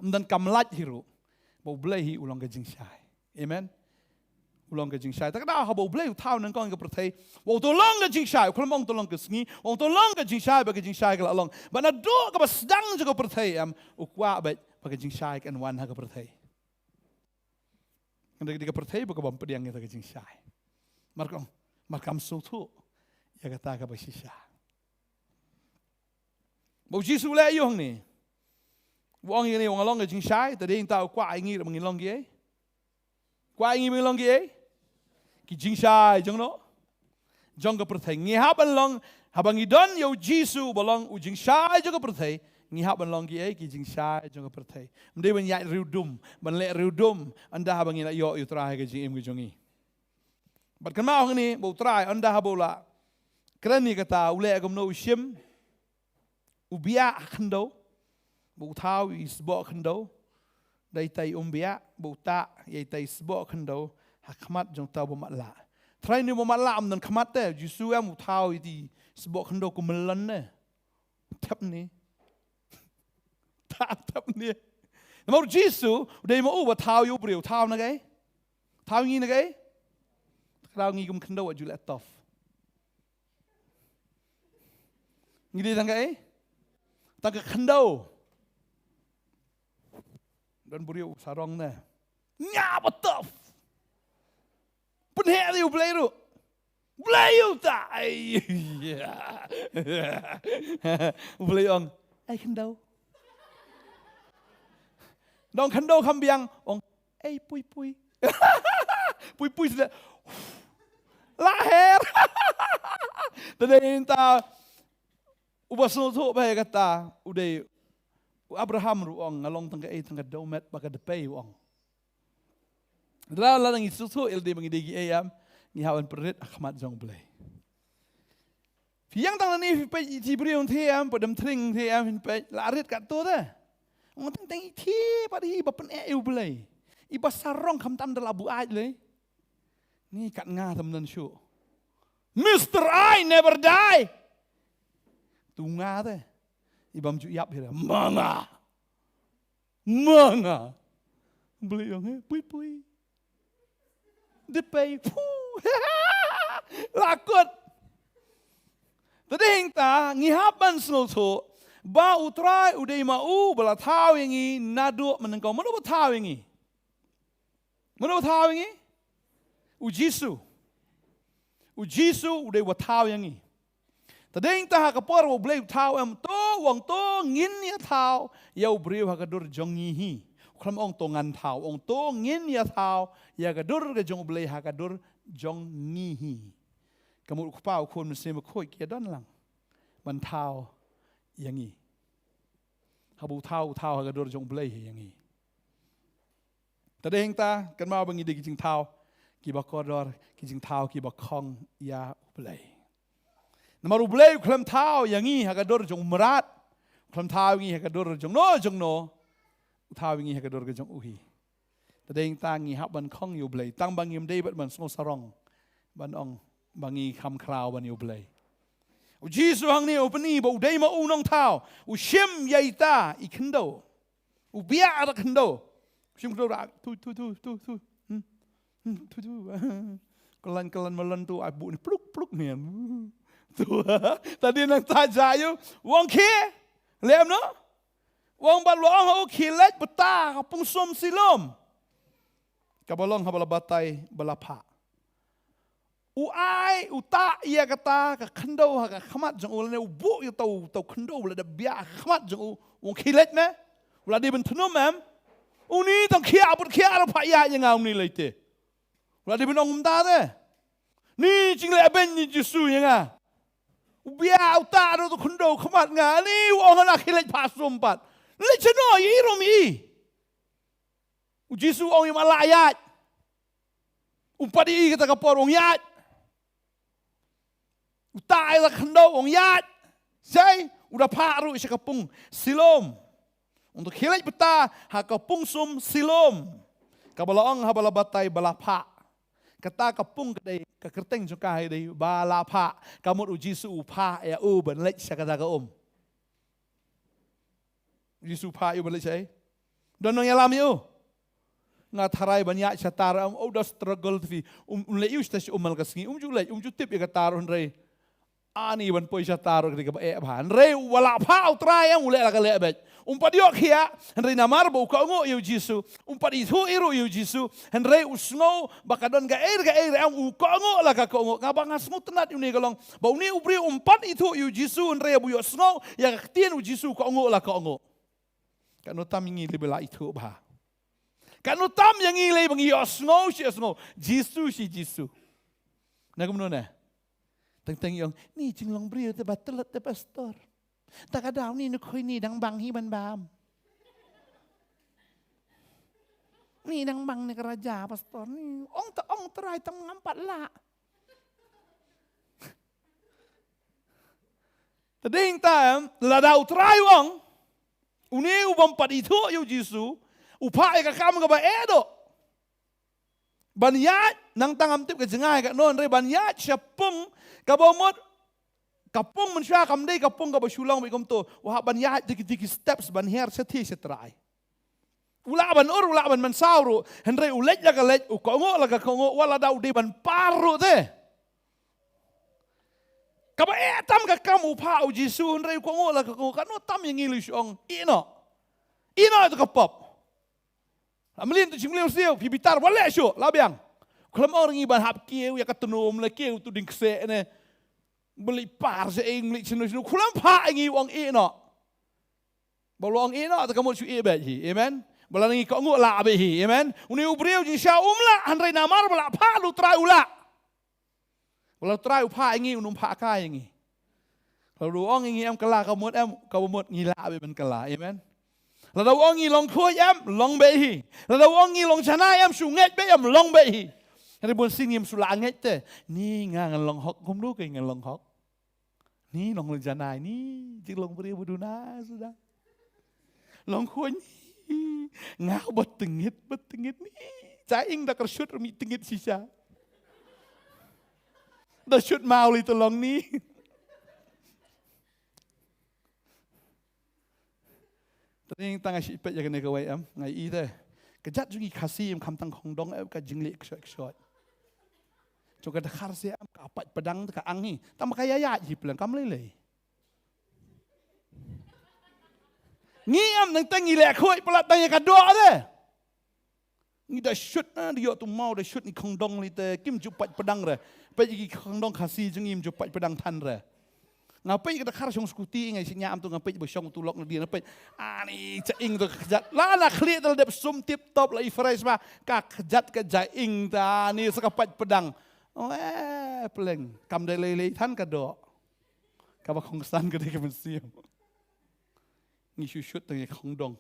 Dan kam lat hiru. Bau blai hi ulang ka jing shai. Amen. Ulang ka jing shai. Tak da ha bau blai tau nan kong ka perthai. Bau tolong ka jing shai, kholmong tolong ka sngi. Bau tolong ka jing shai ba ka jing shai ka along. Ba na do ka ba sedang jo ka perthai am ukwa ba ka jing shai kan wan ha ka perthai. Kan di ka perthai ba ka bam pediang ka jing shai. Markam so tu. Ya kata ka bersisa. Bau Jesu le yung ni. Wong ini wong along jing shai, tadi tahu kwa ingi mengilong gi. Kwa ingi mengilong gi. Ki jing shai jong no. Jong ka perthai ngi haban long habang idon yo Jesu bolong u jing shai jong ka perthai ngi haban long gi ki jing shai jong ka perthai. Mde ben ya riudum, ban le riudum anda habang ila yo trai ka jing im gi jongi. Bat kan mau ni bau trai anda habola. Kerana kata ulai agam no usim, ubia kendo, bau tahu isbok kendo, dari tay umbia bau tak, yai tay isbok kendo, hakmat jong tahu bermakla. Try ni bermakla dan khamat te, justru yang tahu itu isbok kendo kumelan ne, tap ni, tap ni. Namun justru udah mau ubah tahu yo beriu tahu nagai, tahu ni nagai, tahu ni kum kendo wajib letaf. Ngidi tangga tangga khendau dan buriu sarong na nyabotaf penheri ubleiru ta ubleiong khendau dong khendau kambiang ong pui sudah lahir tadi ta Ubasul tu baik kata, udah Abraham ruang ngalong tangga domet baka depay ruang. Dalam lang isusu ildi mengidigi ayam ngihawan perit akhmat jong belai. Yang tang ni pe Jibril thiam padam tring thiam pe larit kat tu dah. Orang teng thi pada hi bapen eu belai. Iba sarong kham tam dal abu aj le. Ni kat nga tam nan syu. Mr. I never die. Tu nga dah. Ibam ju yap hi manga. Manga. Beli yang pui. Depay. Lakut. Tadi hingta ngihapan snoto. Ba utrai udai mau bala tahu yangi nadu menengkau. Mana ba tahu yangi? Mana ba tahu yangi? Ujisu udai ba tahu yangi. Tadi hingta hakapor wa beli tahu am to wang to ngin ya tahu ya ubri hakadur jongihi. Kalau orang to ngan tahu, orang to ngin ya tahu ya kadur ke jong beli hakadur jongihi. Kamu kupau kon mesti mekoi kia don lang. Man tahu yang ini. Habu tahu hakadur jong beli yang ini. Tadi hingta kan mau bengi di kijing tahu kiba kodor kijing tahu kiba kong ya beli. Namaru beli kelam tahu yang ini hakadur jong merat. Kelam tahu ini hakadur jong no. Tahu ini hakadur ke jong uhi. Tadi hingta ngi haban kong yu beli. Tang bangim David man song sarong. Ban ong bangi kham krau ban yu beli. Jisu hang ni openi ba udai ma unong tau u shim yaita I kendo u bia ara kendo shim kendo tu kelan melan tu abu ni pluk ni tu tadi nang tajayu wong ke lem no wong ban wong ho khilet beta kapung som silom kabalong habala batai balapa uai uta ia kata ka kendo ha ka khamat jong ulane ubu yu tau kendo ula da bia khamat jong wong khilet me ula di ben thunum mem uni tong khia but khia ra pha ya yang ngau ni leite ula di ben ong da de ni jing le ben ni jisu yang a bia uta ro to kendo khamat nga ni wong na khilet pha sumpat le chno yi ro mi u jisu ong yam alayat umpadi kata kapor wong yat utai la kendo wong yat say udah paru isa kapung silom untuk hilaj beta ha kapung sum silom kabalaong habala batai balapa kata kapung kedai kekerteng juga dai balapa kamut uji su upa ya u ben lek sakata ka uji su pa u ben lek say don nang yalam yu ngatarai banyak catar udah struggle tu leu stas umal kasngi ju tip ya katar rei ani ban poi catar ketika ban rei wala pau trai yang ule la kale bet padiok kia rei namar bo ka ngo yu jisu padi thu iru yu jisu rei usngo bakadon ga am u ka ngo la ka ngo ngabang asngo tenat uni galong bau ni ubri umpat itu yu jisu rei bu yo sngo ya tien u jisu ka ngo la ka ngo kan tamingi lebela itu bah kan utam yang ilai bang yos ngo Jisu nak kemudian teng yang ni jinglong beri te batal te pastor tak ada ni nak ni dang bang hi ban bam ni dang bang ni raja pastor ni ong terai tang ngampat la tading tam la dau trai wong uni ubam pad itu yu Jisu upai ka kam ka ba edo banyat nang tangam tip ka jengai ka non re banyat syapung ka bomot kapung men sya kam dei kapung ka ba syulang bi kom to wa banyat dik steps ban her sethi setrai ula ban man sauru henre ulej la ka lej u ko ngo la ka ngo wala dau de ban paru te ka ba etam ka kam upa u Jisu henre ko ngo la ka ngo ka no tam yang ngilu syong ino itu ka pop amelin tu cinglim siu pibitar boleh syu labiang kalau orang iban hap kieu ya katunum le kieu tu ding kse ne beli par se ingli cinu kulam pa ngi wong ino bolong ino ta kamu syu e bet hi amen balangi ko ngu la be hi amen uni ubriu jing sya umla hanrai namar bala pa lu trai ula bala trai pa ngi unum pa kai ngi kalau ong ngi am kala kamut ngila be ben kala amen Lalu orang ni long kuat am long behi. Lalu orang ni long chana am sungai be am long behi. Hari pun sini am sulang nget te. Ni ngang long hok kum lu ke ngang long hok. Ni long janai ni, jing long beri buduna sudah. Long kuan ni, ngau betengit ni. Caing dah kersut remi tengit sisa. Dah shoot mau li tolong ni. Tering tang asyik pet jaga negawai ngai i dah. Kejat jungi kasih cam tang kong dong ka jingli shot. Coba dekhar si kapat pedang ka angi. Tam kaya ya ji pelang kam lele. Ni nang tangi le khoi pelat tanya ka do dah. Ni dah shoot dia tu mau dah shoot ni kong dong li te kim jupat pedang dah. Pe ji kong dong kasih jungi jupat pedang tan dah. Ngapai kita khar song skuti ngai sinya am tu ngapai bo song tu lok na dia ngapai ani caing tu kejat la la khli tel dep sum tip top la fresh ba ka kejat ke jaing ta ni sekapat pedang peleng kam dai lele than ka do ka ba khong san ka dai ka mensiam ni shoot tang khong dong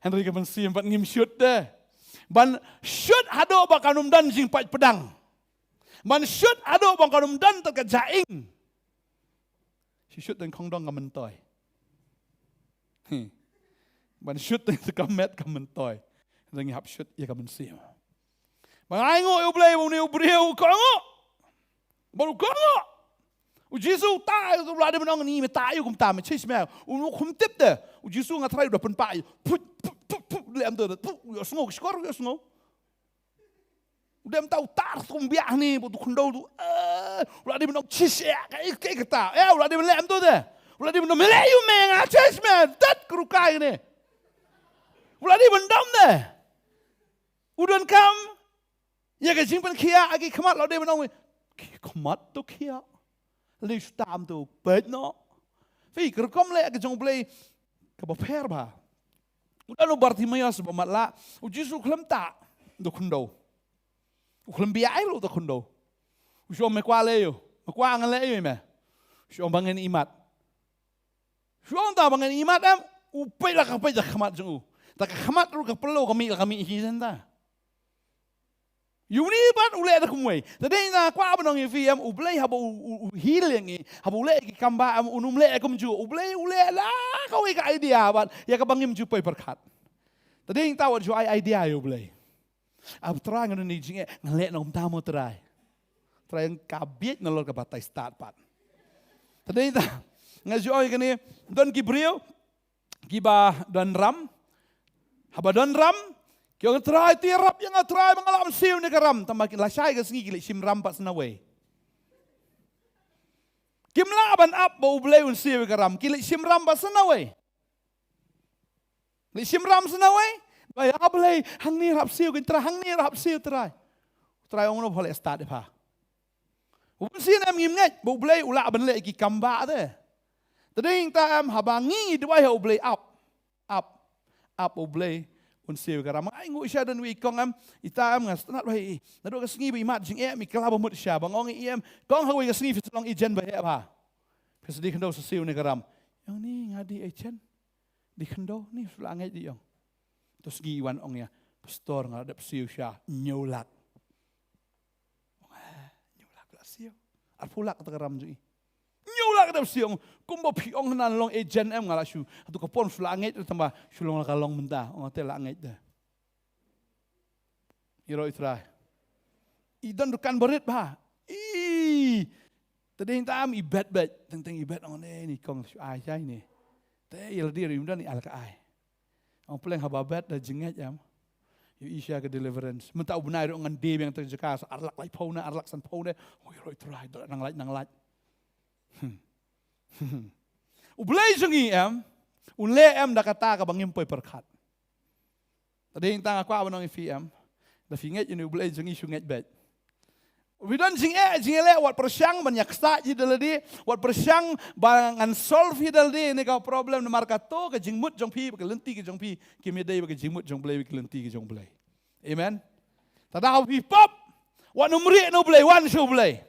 Henry ka mensiam pat ngim shoot de ban shoot hado ba kanum dan jing pat pedang ban shoot hado ba kanum dan tel ka jaing shoot dan kong dong kamentoi. Ban shoot dan kamet kamentoi. Dan hap shoot ya kamensiam. Ban aingo eu blei buni ubriu kongo. Baru kongo. O Jesu ta tu lade menong ni me ta eu kum ta me chis me. O kum tip de. O Jesu ngatrai udah pen pai. Put le am tu. Yo sngo skor yo sngo. Udah tahu tar tumbiah ni butuh kondol tu. Ulah dia menok cis ya kayak kata. Ulah dia melem tu deh. Ulah dia menok melayu meng acis men. Dat kerukai ni. Ulah dia mendam deh. Udan kam. Ya ke jingpan kia agi kemat ulah dia menok. Kemat tu kia. Lis tam tu bed no. Fi kerkom le ke jong play ke baper ba. Udah no Bartimaeus bamatla. Ujisu kelam tak do kondol. Ukhlam biai lu ta khundo. Ushom me kwa le yo. Me kwa ngan le yo me. Ushom bangen imat. Ushom ta bangen imat upai la kapai da khamat jung. Ta khamat ru ka perlu kami hi senta. Yuni bat ule da kumwe. Ta dei na kwa banong fi ublei habo healing habo ule ki kamba unum le kum ju ublei ule la ka we ka idea bat ya ka bangim ju pai perkhat. Ta dei ta wa ju idea yo ublei. Ab terang ni jinge ngelek nom tamu terai. Terai yang kabiet nalor ke batai start pat. Tadi ta ngajoi kini don kibriu kiba don ram. Haba don ram kyo terai tirap yang terai mengalam siu ni keram tamakin lasai ke sengi kilik sim ram pat senawe. Kim laban up bau bleu siu keram kilik sim ram pat senawe. Kilik sim ram senawe. Bay ablay hang ni rap siu kintra hang ni rap siu try ong no phole start pha un sin em ngim ngai bo blay ula ban le ki kamba de tading ta em habangi dwai ho blay up o blay un siu garam ai ngu sha dan wi kong em ita em ngas nat bai na do ka sngi bi mat jing e mi kala bo mut sha bang ong em kong ha wi ka sngi fi long i jen ba he pha pes di khndo siu ni garam yang ni ngadi e chen di khndo ni sula ngai di yong. Terus giwan ong ya, pastor ngadap siu syah nyolak. Nyolak lah siu. Arpulak kata keram jui. Nyolak ngadap siu. Kumbo piong nan long ejen em ngalah syu. Atu kapon sulangit tambah sulong kalong mentah. Ong ate langit dah. Iro itrai. Idan dukan berit bah. Tadi tam ibad tentang ibad ong ni kong ai sai ni. Te il dir imdan ni al ka ai. Ang peleng hababat dah jengat jam. You isya ke deliverance. Mentau benar dengan dia yang terjekas. Arlak lai pau na, arlak san pau na. Oh, roi terai, nang lat. Ublay sungi unle dah kata ka bangim poi perkat. Tadi yang tang aku abanong ifi dah finget ini ublay sungi sunget bet. Widan jingle wat persyang banyak sta jidaladi wat persyang bangan solve hidaldi ni ka problem na markato ka jingmut jong pi ka lenti ka jong pi kimedai ka jingmut jong blay ka lenti ka jong blay. Amen. Tada pi pop wat numri no blay wan show blay.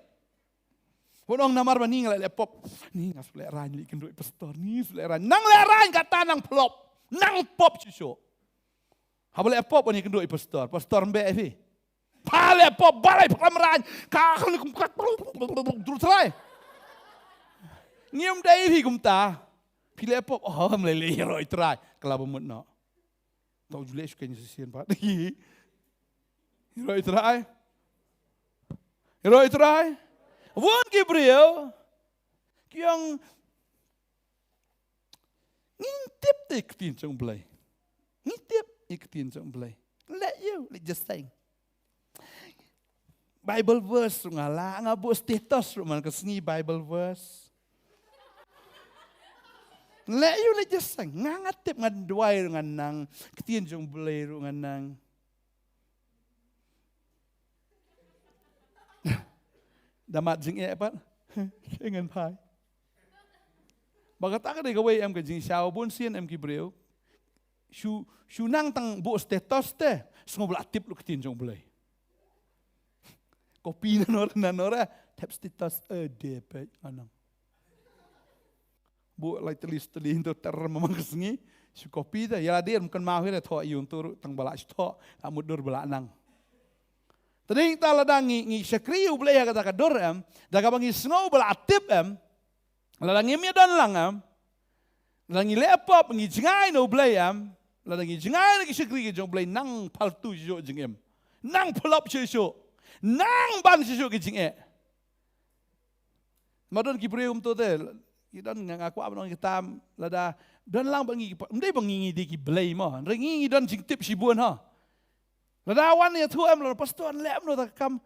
Wong namar baning le pop ni ngas blay ran li kendoi pastor ni blay ran nang le ran kata nang plop nang pop show. Habale pop ni kendoi pastor mbe fi. Pale pop balai pamran ka terus try Ngiam dai phi kum ta. Phi le pop mlele roi trai kala bumut no. Tau jule suka ni sisian pat. Roi trai. Roi trai. Won Gabriel. Kyang ngintip iktin trong blai. Ngintip iktin trong blai. Let just saying. Bible verse ngala ngabu status man kesni Bible verse. Let just saying. Ngangatip ngadwai ngan nang ketien jong blai ngan nang. Damat jing pat. Ngan pai. Bagat ka gawai em ka jing siaw bun sien em Gabriel. Shu nang tang bu status te. Semua belatip lu ketien jong blai. Kopi nanora tap status de pe anang. Bu lai telis into ter memang kesengi su kopi dah ya dia mungkin mau dia tho yung tur tang balak tho amudur balak nang. Tadi kita ladangi ngi sekriu blai ya kata kador em daga bangi snow balak tip em ladangi mi dan lang em ladangi lepop ngi jingai no blai em ladangi jingai ngi sekri jong blai nang paltu jo jing em nang pelop jo nang ban sisu kijing Madon Gabriel tu te, kita ngaku apa orang kita lada dan lang bangi, mendai bangi di blai mah, rengi dan jing tip sibuan ha. Lada awan ya tu lada pastuan lem no tak kam,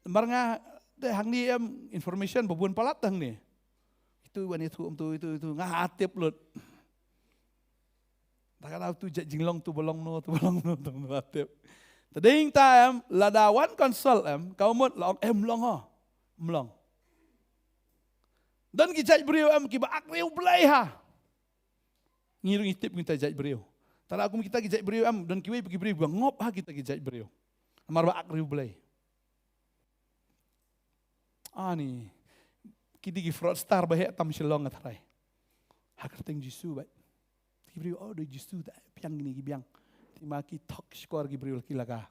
marga de hang ni information babun palat hang ni. Itu wan itu itu ngahatip lut. Tak tahu tu jinglong tu bolong no tu ngahatip. Tading ta lada wan konsol kau mut long long ha, mlong. Dan kita beriu kiba akriu belai ha. Ngirung itip kita jaj beriu. Tara aku kita jaj beriu dan kiwe pergi beriu ngop ha kita jaj beriu. Amar ba akriu belai. Ani kidi gi fraudster bah tam silong atrai. Hakar teng jisu bai. Beriu do jisu da piang ni gibiang. Timaki tok skor gi beriu kilaka.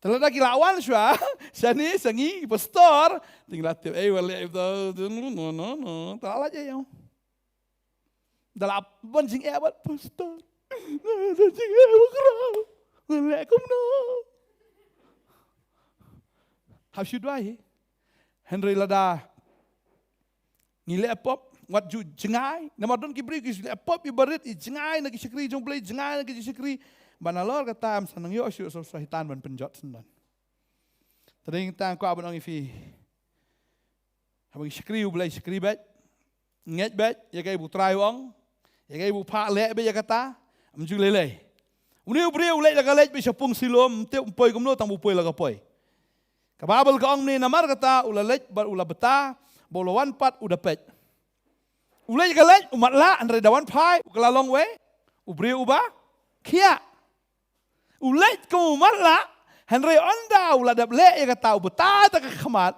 Telada kilawan sya, sani sangi pastor, tinggal tiap wala itu no, tak aja yang. Dalam banjing abad pastor, banjing abad walakum no. How should I? Henry lada ngile pop, wat ju jengai, nama don kibri kis pop ibarit jengai nagi sekri jong play jengai nagi sekri. Banalor kata am sanang yo syu so hitan ban penjot sendan. Tading tang ko abang ifi. Habang skriu blai skri bet. Nget bet ya kai bu trai wong. Ya kai bu pha le be ya kata am ju lele. Uni ubriu le la galej be sapung silom te umpoi gumno tang bu poi la poi. Ka babel ka ong ni namar kata ula lej bar ula beta bolowan pat udah pet. Ulej galej umat la andre dawan pai ukalalong we. Ubriu uba kia. Ulet kau malah, Henry onda ulah dap le ya kata ubeta tak kemat,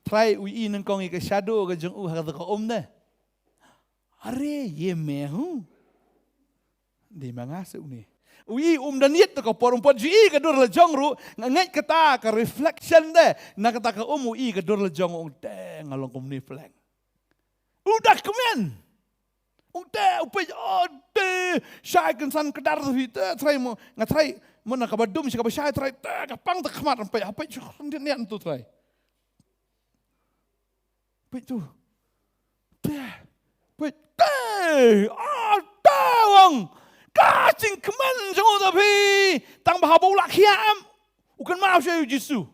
try ui nengkong ika shadow ke jeng kata kau ne, are ye mehu, di mana se uni, ui dan yet tu kau porumpat ji ke dur lejong ru, ngat kata ke reflection deh, nak kata kau ui ke dur lejong deh ngalong kum ni flang, udah kemen. Udah, upay, syai kensan kedar tu kita, try mo, ngatry, mana kabadum si kabasy try, kapang tak kemat sampai, apa itu niat tu try, apa itu, tawang, kacing keman jangan tapi, tang bahabu lakiam, bukan maaf saya Yesus,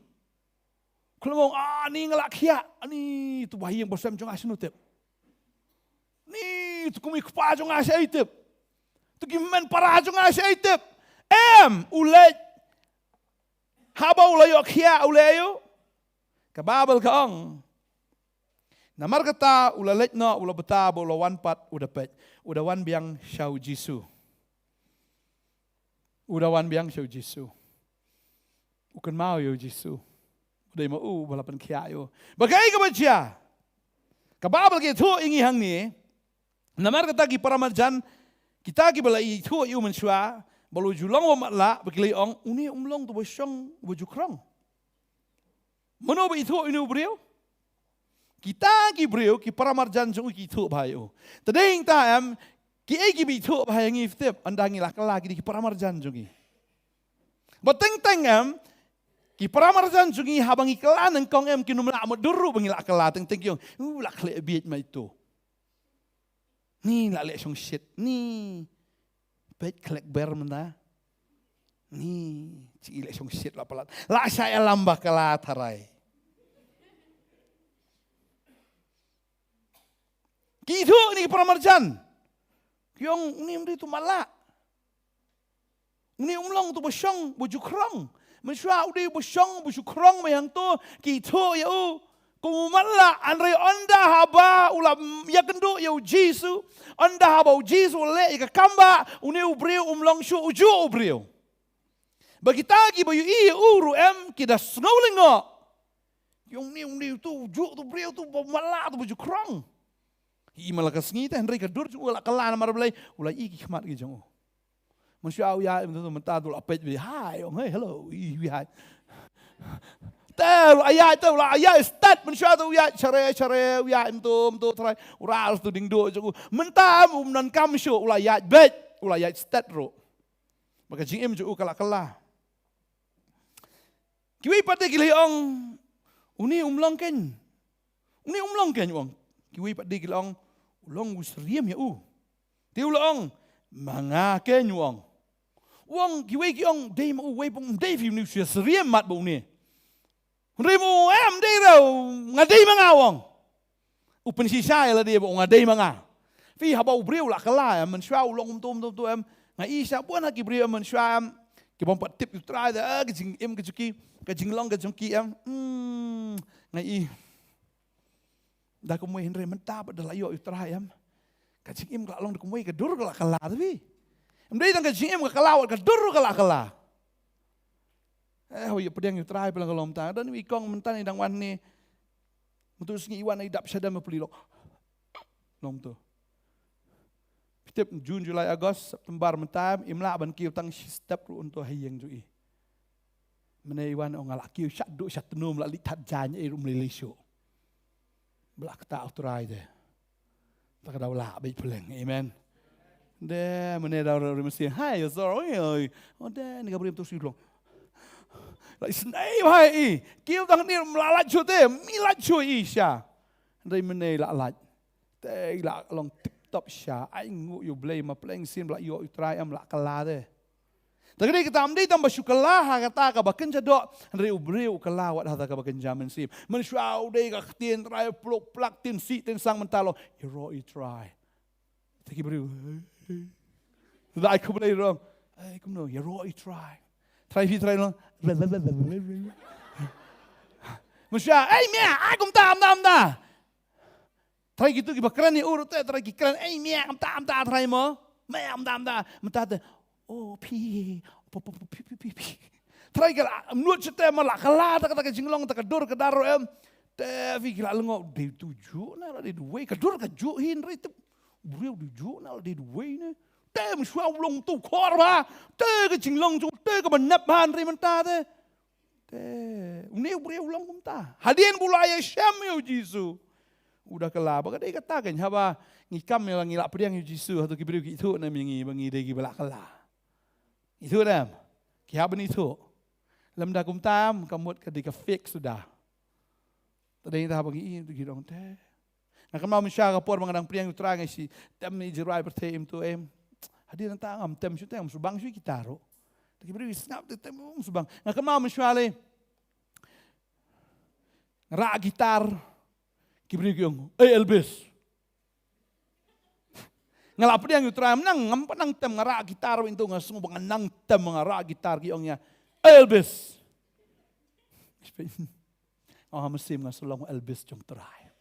kalau ngomong ni ngelakia, ni tu bayi yang bersam jangan asinutip. Ni tu kumi kpa jong asa itip. Tu kimen para jong asa itip. Ulej. Haba ulayo kia ulayo. Kababel kaong. Namar kata ulalej no ula beta ula wan pat udah pet. Udah wan biang syau jisu. Udah wan biang syau jisu. Ukan mau yo jisu. Udah mau balapan kia yo. Bagai kebaca. Kababel gitu ingi hang ni. Namar kata ki paramarjan kita ki balai thu yu mensua balu julong wa matla bakili ong uni umlong tu bosyong bojukrong. Mano ba itu inu brio? Kita Gibril ki paramarjan jung ki thu bayo. Tadeng ta am ki e ki bi thu bayo ngi ftep andangi la kala ki paramarjan jungi. Bateng teng am ki paramarjan jungi habangi kala nang kong am ki numla amduru bangi la kala teng teng yong la khle biet mai tu. Ni la le song shit ni pet klek ber mena. Ni ci le song shit la palat. La saya lambah kala tarai. Gitu ni paramarjan. Kyong ni mri tu malak. Ni umlong tu bosyong buju krong. Mensua udi bosyong buju krong mayang tu gitu ya u. Kumala andre onda haba ulam ya kendo ya Jesu. Onda haba Jesu le ya kamba uni ubriu umlong shu uju ubriu. Bagi tagi bayu i uru em kita snowlingo. Yung ni tu uju tu briu tu malak tu buju krong. I malakas ngita Henry kadur wala kalana marbelai wala iki khmat gi jong. Manusia ya itu mentadu apet bi hi ong hey hello i hi. Tel ayat tu la ayat start manusia tu ya care ya itu try ural tu dingdo jong. Mentam nan kam syo ula ya bet ula ya start ro. Maka jing em ju kala. Kiwi pate gili ong uni umlong ken. Uni umlong ken wong. Kiwi pate gili ong ulong usriem ya u. Ti ulong mangake nyuong. Wong kiwe kiong dei mo we pong dei fi nu sriem mat bo ni. Remo em dei ro ngadei mangawong. Upen sisa la dia bo ngadei manga. Fi habau breu la kala man shwa ulong tum em ngai isa buan ki breu man shwa ki bom pat tip tu try da ki jing em ki juki ka jing long ka jungki em. Ngai dah kumui Henry mentah pada layo utara em. Kacing im kalau long kumui kedur kalau kalah tapi. Mendai tang kacing im kalau kedur kalau kalah. Hoy pedang utara pelang kalau mentah dan ikong mentah ni dang wan ni. Untuk sengi iwan ni dap sadam pelilok. Long tu. Setiap Jun, Julai, Agos, September mentah imla ban kiu tang step untuk hayang jui. Menai iwan ongal kiu syaddu syatnum la litat janya irum lilisho. Belak tak uturai je. Tak ada ulak baik peleng. Amen. Deh mana dah orang mesti. Hai, sorry. Oh deh ni kabur tu silong. Lagi senai hai. Kau tang ni melalat jote, milat joy isya. Dari mana lalat. Teh lak long tip top sya. Aingu you blame ma peleng sin belak you uturai am lak kalah deh. Tapi kita amdai tambah syukurlah kata kabakan jadok Henry ubriu kelawat hata kabakan zaman sim. Manusia udai ka tien try pluk plak tin si tin sang mentalo hero try. Taki briu. Sudah aku boleh rong. Aku no hero try. Try long. Manusia, mia, aku tam. Try gitu kibakran ni urut try kikran, mia, tam try mo. Mia, tam. Mentah oh pi. Try kala menurut cerita malah kalah tak jinglong tak kedur kedaro em. Tapi kala lengo de tuju na de duwe kedur keju Henry tu. Beliau tuju na de duwe ni. Tem shwa long tu khor ba. Te ke jinglong tu te ke benap Henry mentah te. Te uni beliau long mentah. Hadian bulaya syam yo Jesu. Udah kala baga de katakan haba ngikam yang ngilak pedang yo Jesu atau kibriu gitu na mingi bangi de gi balak kala. Itu dah, kia beni itu. Lem dah kumtam, kamut ketika fix sudah. Tadi kita bagi itu girong teh. Nak kemau mensyar rapor mengadang priang utara ngisi. Tem ni jerai bertem tu em. Hadir nantang am tem syute am subang syui kita ro. Tapi beri snap tem subang. Nak kemau mensyar le. Rak gitar. Kibri giong. Elvis. Ngalap dia yang utara menang, ngampanang tem ngarak gitar itu ngasung banganang tem ngarak gitar giongnya Elvis. Oh mesim ngasulong Elvis jong terai.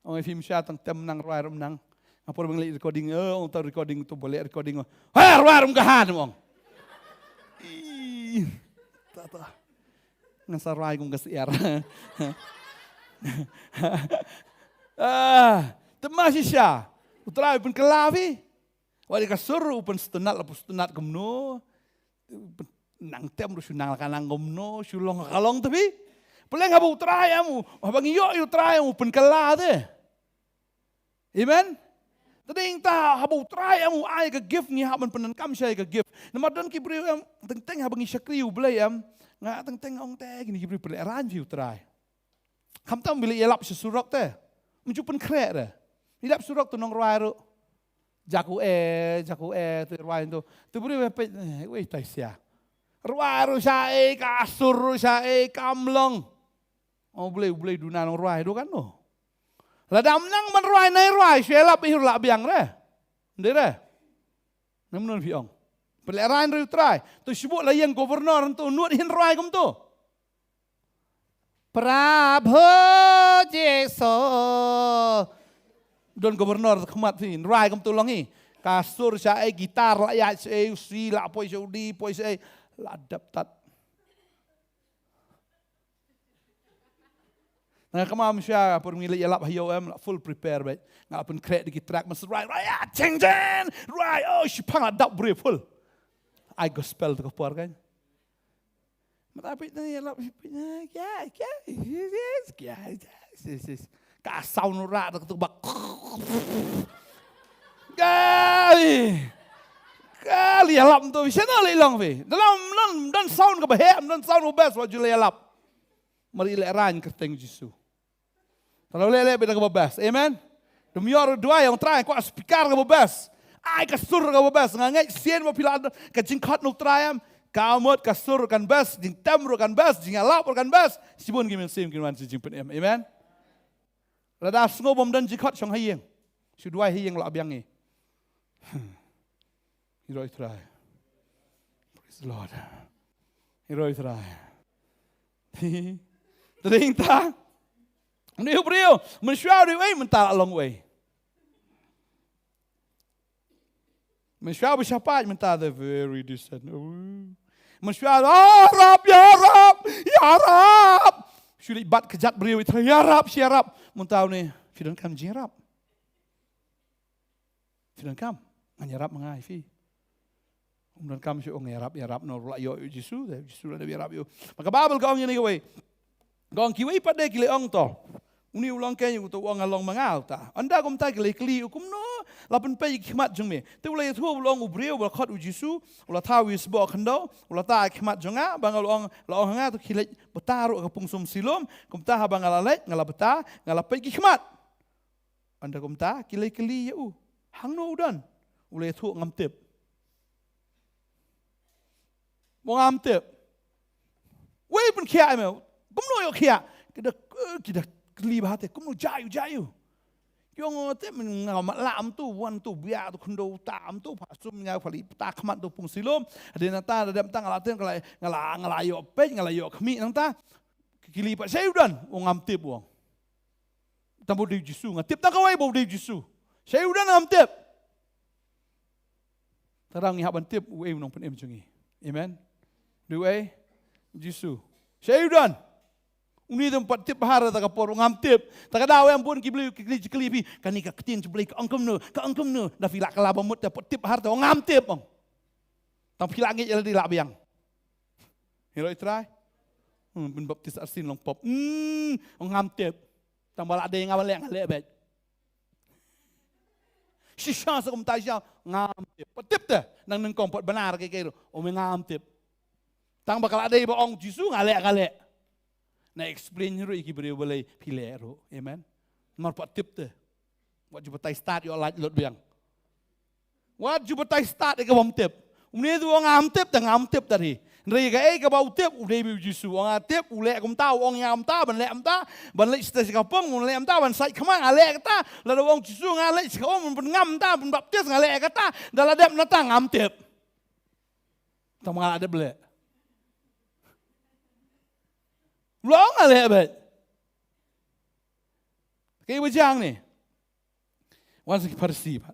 Oh film syatang tem menang ruai menang. Ngapur mengelik recording, untuk recording itu boleh recording. Hai ruai rumgahan mong. Tak. Ngasarai kong kasiar. Masih sya. Utara pun kelavi. Wadi kasur pun setenat lapus setenat kemno. Nang tem rusu nang kanang kemno sulong kalong tapi Peleng habu try amu, habang iyo try amu penkala de. Amen. Tading ta habu try amu ai ka gift ni haban penankam siya ka gift. Namadan ki brio am teng habang isakriu belai am nga teng ong te gini ki brio peleran view try. Kam tam bila yelap sesurok te. Menjupen krek de. Yelap surok tu nong ruai ro. Jaku tu ruai tu. Tu brio pe wei tai sia. Ruai ro syai kasur ro syai kamlong. Oh boleh dunan nong ruai tu kan no. Ladam nang man ruai nai ruai syelap ihur lak biang re. Ndere. Namun biong. Peleran ro try. Tu sebut lah yang gubernur tu nuat hin ruai kum tu. Prabhu Jesu. Don gubernur kemat ni, rai kum tolong ni. Kasur saya gitar layak saya usi lah poi Saudi poi saya ladap tat. Nah kemam saya permilik yalap hayo full prepare baik. Ngap pun krek di track mas rai ceng rai oh sipang ladap brief full. I gospel tu kepar kan. Tapi ni yalap ya. Kasau nurak tu bak. Kali yalap tu sana lelang ve. Dalam dan sound ke bahaya dan sound best wajib yalap. Mari leran kerteng Yesus. Kalau lele beda ke bebas. Amen. Demi orang dua yang try kau speaker ke bebas. Ai kasur ke bebas. Ngangai sien mau pilih ke jingkot nuk try am. Kamut kasur kan bas, jing temru kan bas, jing alap kan bas. Sibun gimin sim giman si jingpen em. Amen. Rada sngo bom dan jingkot song hayeng. Sudua hayeng lak biang ni. Hero try. Praise the Lord. Hero try. Tading ta. Ni brio, mensyau di way mental along way. Mensyau bersyafat mental the very distant. Mensyau Arab ya Arab. Sulit bat kejat brio itu ya Arab. Mental ni fidan kam jirap. Fidan kam nganyarap mengai fi. Umdan kam si ong yarap no la yo Yesus la yarap yo. Maka Bible kau ni way. Gong kiwai pada kile ong to. Uni ulang kaya tu ong along mangal ta. Anda kum ta kile kli ukum no. Lapan pe khmat jong me. Tu ulai tu ulang ubreu ul khat u Yesu. Ula tawi sbo khandau. Ula ta khmat jonga bangal ong la ong nga tu kile betaru ke pungsum silum. Kum ta bangal alek ngala beta ngala pe khmat. Anda kum ta kile kli u. Hang no udan. Ulai tu ngam tip. Mo ngam tip. Wei pun kia me. Kum no yo kia. Kita keli bahate. Kum no jayu. Yung te ngamat lam tu wan tu biar tu kendo tam tu pasum ngau fali ta khmat tu pung silom. Ade nata dadam tang ngalaten ngalayo pe ngalayo khmi nang ta. Kili pa sayudan ngam tip wong. Tambo di Yesu ngatip ta kawai bo di Yesu. Sayudan ngam tip. Tarang ngi haban tip we nong pen em chungi. Amen. Duwe Yesu. Sayudan. Uni tempat tip bahara tak kapor ngam tip. Tak ada yang pun kibli pi. Kani ka ketin cebeli ka angkum nu. Da filak kala bamut dapat tip bahara ngam tip ong. Tang filak ngi jadi lak biang. Hero try. Ben baptis asin long pop. Ngam tip. Tang balak ada yang ngawalek bet. Si chance kum ta sia ngam tip. Tip te nang nengkong pot benar ke kero. O ngam tip. Tang bakal ada iba ong Jisu ngalek. Na explain ro iki beri boleh pilih ro. Amen. Marpat tip te. Wat jumpa tai start yo light lot biang. Wat jumpa tai start ke bom tip. Umne tu ngam tip tadi. Ndai ka bau tip udai bi Jisu. Ong tip ulek kum tau ong ngam ta ban lek am ta ban lek stes ka pom lek am ta ban sai khama ngalek ta. La ong Jisu ngalek ka om ban ngam ta ban baptis ngalek ka ta. Daladep nata ngam tip. Tam ngalak de blek. Long ngalek bet. Kaya bajang ni. Wan sa kiparsi pat.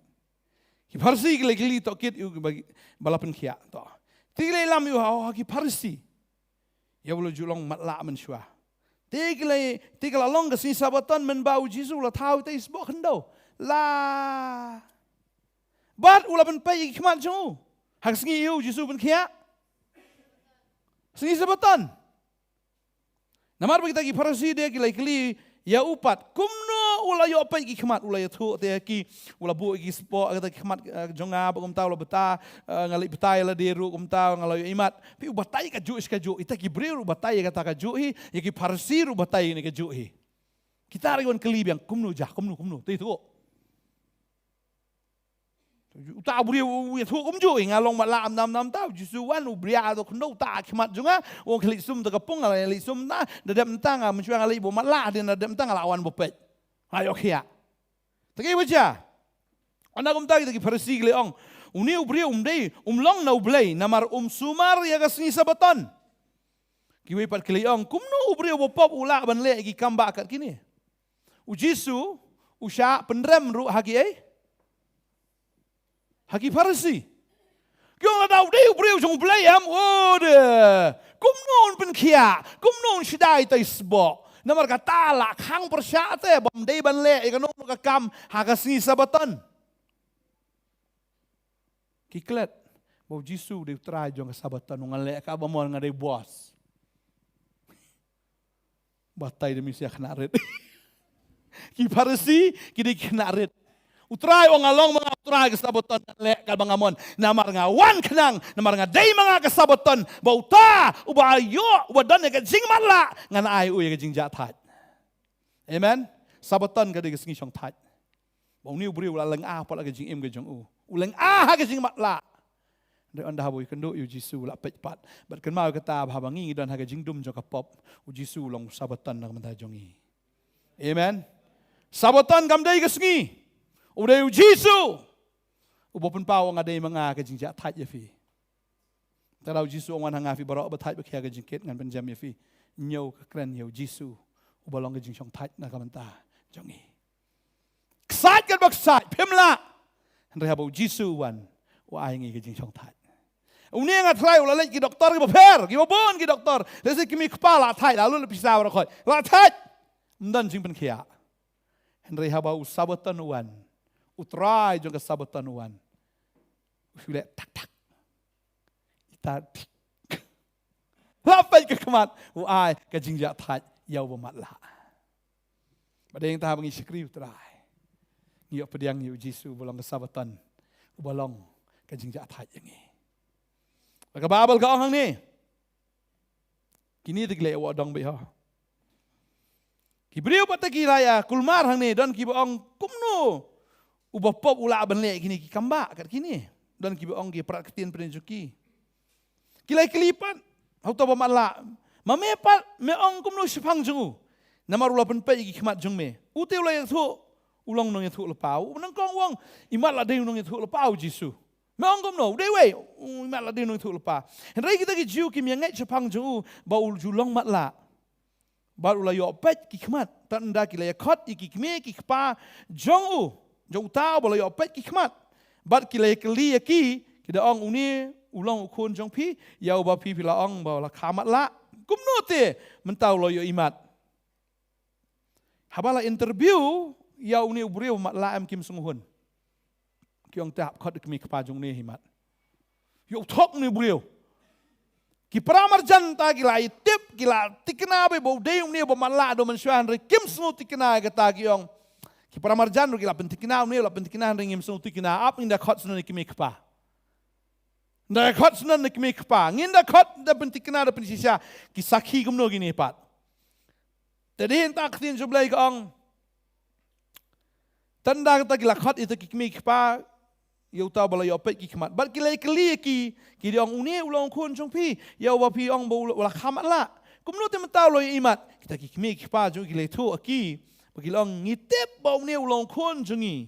Kiparsi kili tokit yu balapan kia to. Tigilay lam yu kiparsi. Ya bulu julong matla man syua. Tigilay long kasi sabatan men bau Jisu la tau tay isbok hendo. La. Bat ulapan pay ikmat jo. Hak singi yu Jisu ben kia. Singi sabatan. Namar bagi tagi Farisi dia kilai kili ya upat kumno ula yo apa iki khmat ula yathu te ki ula bu iki spo kata khmat jonga kum tau la beta ngali betai la deru kum tau ngalo imat pi ubatai ka ju iskaju ita ki bre ubatai kata ka ju hi ya ki Farisi ubatai ni ka ju hi kita rigon kili biang kumno jah kumno te tu uta bria u thu kum ju ngalong mat la nam tau jisu wan u bria to kno ta khmat junga o khli sum to kapung ala li sum na dadam tang a mencuang ala ibu mat la din dadam tang ala awan bopet ayo khia tagi baca ana kum tagi tagi Farisi le ong uni u bria dei long na u blai namar sumar ya gasni sabaton kiwe pat kli ong kumno u bria bopop ula ban le gi kamba kat kini u jisu u sha pendrem ru hagi Haki Farisi. Kau ada udah beriu jong belayam, ode. Kumnon penkia, kumnon sidai taisbo. Namar kata lah, kang persyate, bom day banle, ikanon kakam hakasni sabatan. Kiklet, bau jisu di try jong sabatan ngalek kabamon ngadai bos. Batai demi siak narit. Ki Farisi kini kinarit. Utray o ngalong mga utray kasaboton le kalbangamon namar nga wan kanang namar nga day mga kasaboton bauta ubayo ubadan nga jing mala nga naay uy nga jing jatat. Amen. Saboton ka di kasing siyang tat. Bau ni ubri ula lang ah pala ka jing im ka jong u. Ulang ah ka jing matla. Dari anda haboy kendo yu Jisu la petpat. Bat kan mau kata habangi dan ha ka jing dum jong kapop u Jisu long saboton na kamanta jongi. Amen. Saboton kamday kasing udah Jisu, ubapun pau ngadai mga kajing jatat ya fi. Terau Jisu orang hangafi barok batat berkia kajing ket ngan penjam ya fi. Nyau kekeren nyau Jisu, ubalong kajing song tat nak kamanta jongi. Kesat kan baksat, pemla. Henry habau Jisu wan, waingi kajing song tat. Uni ngat try ulalai ki doktor ki baper, ki babon ki doktor. Lesi kimi kepala tat lalu lebih sabar koi. La tat, mdan jing penkia. Henry habau sabatan wan. Utrai jong sabatanuan. Usule tak. Ita tik. Lapai ke kemat. Uai ke jingjak tat yau bermatlah. Pada yang tahu mengi sekri utrai. Ngiok pediang yu Jisu bolong ke sabatan. Ubalong ke jingjak tat yang ni. Maka babel ke orang ni. Kini tegle awak dong beha. Kibriu pataki raya kulmar hang ni dan kibaong kumno. Ubapop ula benlek kini ki kambak kat kini dan ki beong ki praktin penjuki kilai kelipan hau ta bamatla mamepat meong kumno sipang jungu namar ula penpe ki khmat jungme ute ula yang thu ulong nong yang thu lepau nang kong wong imat la dei nong yang thu lepau Jisu meong kumno dewe imat la dei nong thu lepa henrai kita ki jiu ki miangai sipang jungu bau julong matla baru la yo pet ki khmat tanda kilai khot ki kme ki khpa jongu jauh tahu boleh yo pet kikmat, bat kilai keli aki kita orang uni ulang ukun jong pi, yau ba pi pila orang bawa kamat la, kumno te mentau lo yo imat. Habala interview yau uni ubrio mat la am kim sunghun, kiong tahap kot kemi kepajung ni imat. Yo tok ni ubrio. Ki pramarjan ta gila tip gila tikna be bau deung ni ba mat la do mensuan re kim sungu tikna kata kiong. Ki pramarjan ru gila pentikina ni la pentikina ringim sungu tikina ap inda khot sunan kimi kpa. Nda khot sunan kimi kpa nginda khot da pentikina da pensisa ki sakhi gumno gini pat. Tadi entak tin jublai kong. Tanda kata gila khot itu kimi kpa yau tahu bala yopet ki khmat. Bat kilai keli ki diong uni ulang kun jong pi yau ba pi ong bala khamat la. Kumno te mentau lo imat kita ki kimi kpa jong kilai tu aki bagi long ngitip bau ni ulang kun jongi.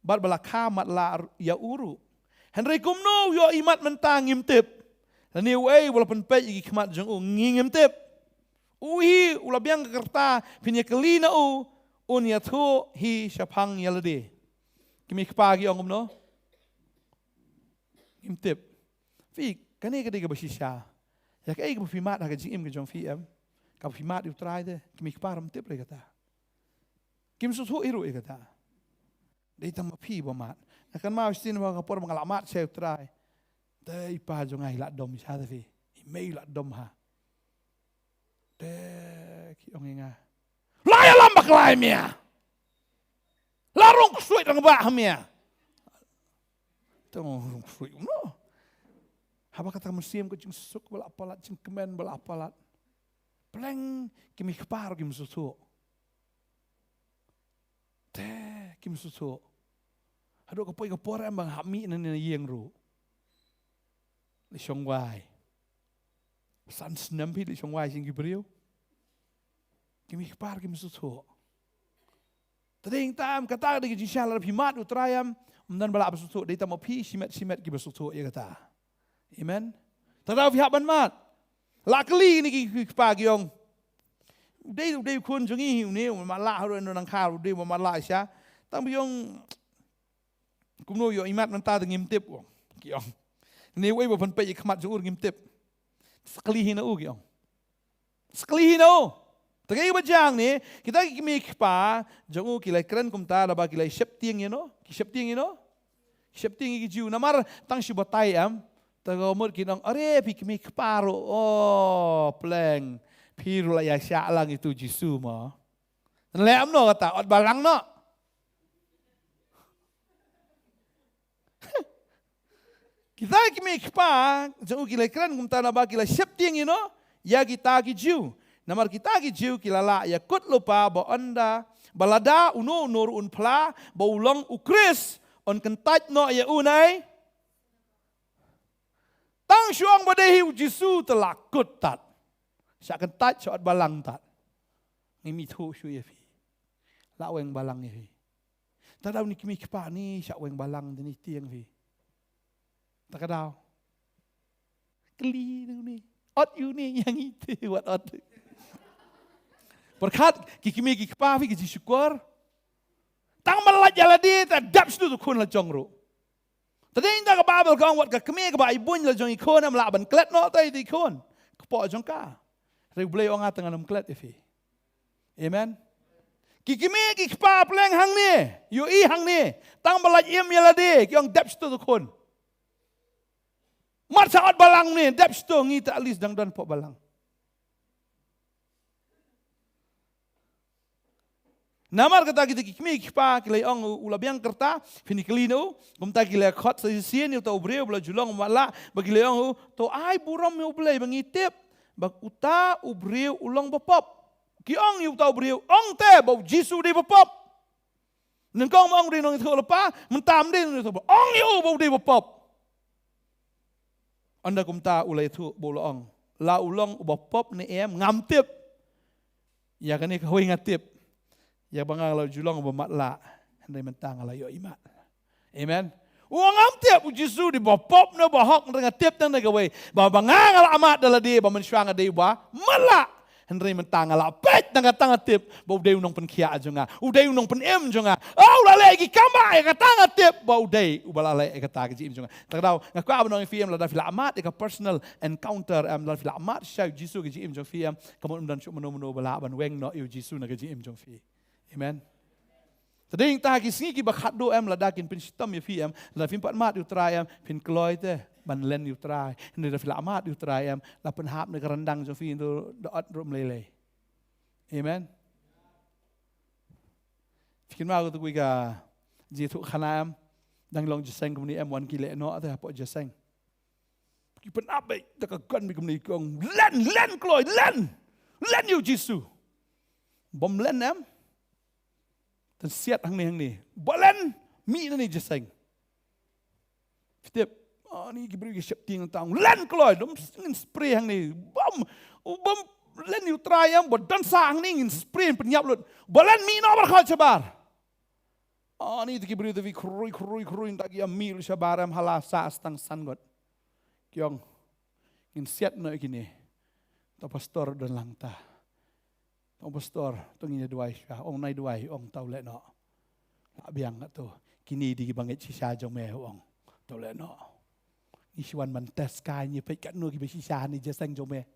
Bat bala khamat la ya uru. Henry kumno yo imat mentang ngimtip. Lani wei bala penpet ki khmat jong ngimtip. Uhi ula biang kerta pinya kelina unya tu hi syapang yalade. Kimi kepagi ong kumno. Ngimtip. Fi kani kadi ke basisya. Ya kai ke fimat ha ke jing im ke jong fi em. Ka fimat utrai de kimi keparam tip le kata. Kim susu iru kata. Dei tam pi bamat. Akan mau sin ba kapor mangalamat saya utrai. Dei pa jong ai la dom sa fi. Email la dom ha. De ong inga. Laya lambak lai mia. Larong kusuit ang bah mia. Tong kusuit no. Haba kata musim ko jing suk bala apalat jing kemen bala apalat. Pleng kimi kepar kimi susu. Te kimi susu. Hado kapoi kapor ambang hami na yeng ru. Li siong wai. San senampi li siong wai sing gibriu. Kimi kepar kimi susu. Tading tam kata de jing shala himat utrayam umdan bala susu de tam pi simet gibi susu ya kata. Amen. Tadaw fi haban mat. Lakli ni ki pagi yong. Dei kun jungi hiu ni ma la ro no nang kha ro dei ma la sha. Tam yong kumno yo imat man ta ngim tip wong. Ki yong. Ni wei bo pan pe khmat ju ur ngim tip. Skli hina u ki yong. Skli hina u. Tagay ba jang ni kita ki mi pa jong u ki lai kren kum ta da ba ki lai shep tieng you know. Ki shep tieng you know. Shep tieng ki ju namar tang shi batai am. Tagamur kinong, are pikmi keparo, oh pleng, piru lah ya syalang itu jisu mo. Lem no kata, ot balang no. Kita kimi kepa, jauh kila keren kumta naba kila septing you know, ya kita kijiu. Namar kita kijiu kila la ya kut lupa ba anda, balada uno nur unpla, ba ulong ukris, on kentat no ya unai. Tang syuang badai Jisu telah kutat. Syakan tat syat balang tat. Ngimi tu syu ya fi. La weng balang ya fi. Tadaw ni kimi kipa ni syak weng balang ni tiang fi. Takadaw. Keli tu ni. Ot yu ni yang itu wat ot. Berkat kimi kipa fi ki syukur. Tang malat jaladi tak dap situ tu kun la jongro. Tadi indah ke Babel kau buat ke kemi ke bayi la jong ikon am laban klet no tai di ikon. Kepo jong ka. Reblay orang tengah nam klet ifi. Amen. Kikimi ki kpa pleng hang ni. Yu i hang ni. Tang balaj im yalade ki ong depth tu kon. Mat saat balang ni depth tu ngi tak alis dang dan pok balang. Namar kata kita kikmi kipa kilai ong ulabiang kerta fini kelino kumta kilai khot sesien yo tau breu bela julong mala bagi leong to ai buram yo belai bangitip bag uta ubreu ulong bapop ki ong yo tau breu ong te bau jisu di bapop nengkong ong di nong itu lepa mentam di itu ong yo bau di bapop anda kumta ulai tu bolo ong la ulong bapop ni em ngamtip ya kan ni kau ingatip. Ya bangga kalau julong bermatla, hendak mentang kalau yo imat. Amen. Uang am tiap Jisu di bapop na bahok dengan tiap tang negawai. Bah bangga kalau amat dalam dia, bah mensyang ada iba, malak. Hendak mentang kalau pet tang tang tiap, bah udah unong penkia jonga, udah unong penem jonga. Oh lalai lagi kamai kata tiap, bah udah ubalalai kata kejim jonga. Tak tahu, ngaku apa nong film lada film amat, eka personal encounter lada film amat. Syau Jisu kejim jong film, kamu undan cuk menu balaban weng no eu Jisu na kejim jong film. Amen. Tading ta kisngi ki bakhat do em ladakin pin sitam ya fi em la fin pat mat utrai em pin kloy te ban len utrai ni da fila mat utrai em la pen hap ne kerendang jo fi do dot rum lele. Amen. Fikin ma ko tu ka ji thu khana em dang long jeseng kumni em wan ki le no ta po jeseng. Ki pen abai ta ka kan mi kumni kong len kloy len yu Jisu. Bom len em dan siat hang ni balen mi ni jeseng setiap ni gibri siap ting tang len kloy dom ngin spray hang ni bom len yu try am bodan sang ni ngin spray penyap lut balen mi no bar khal chabar ni gibri tu vi krui tak ya mi lu chabar am hala sa stang san got kyong ngin siat no ikini to pastor dan langta Ong pastor, tunginya duai syah, ong nai duai, ong tau le no. Nak biang tu, kini di bangit sisa jong meh ong, tau le no. Isuan mantes kanya, pek kat nu kibe sisa ni jeseng jong meh.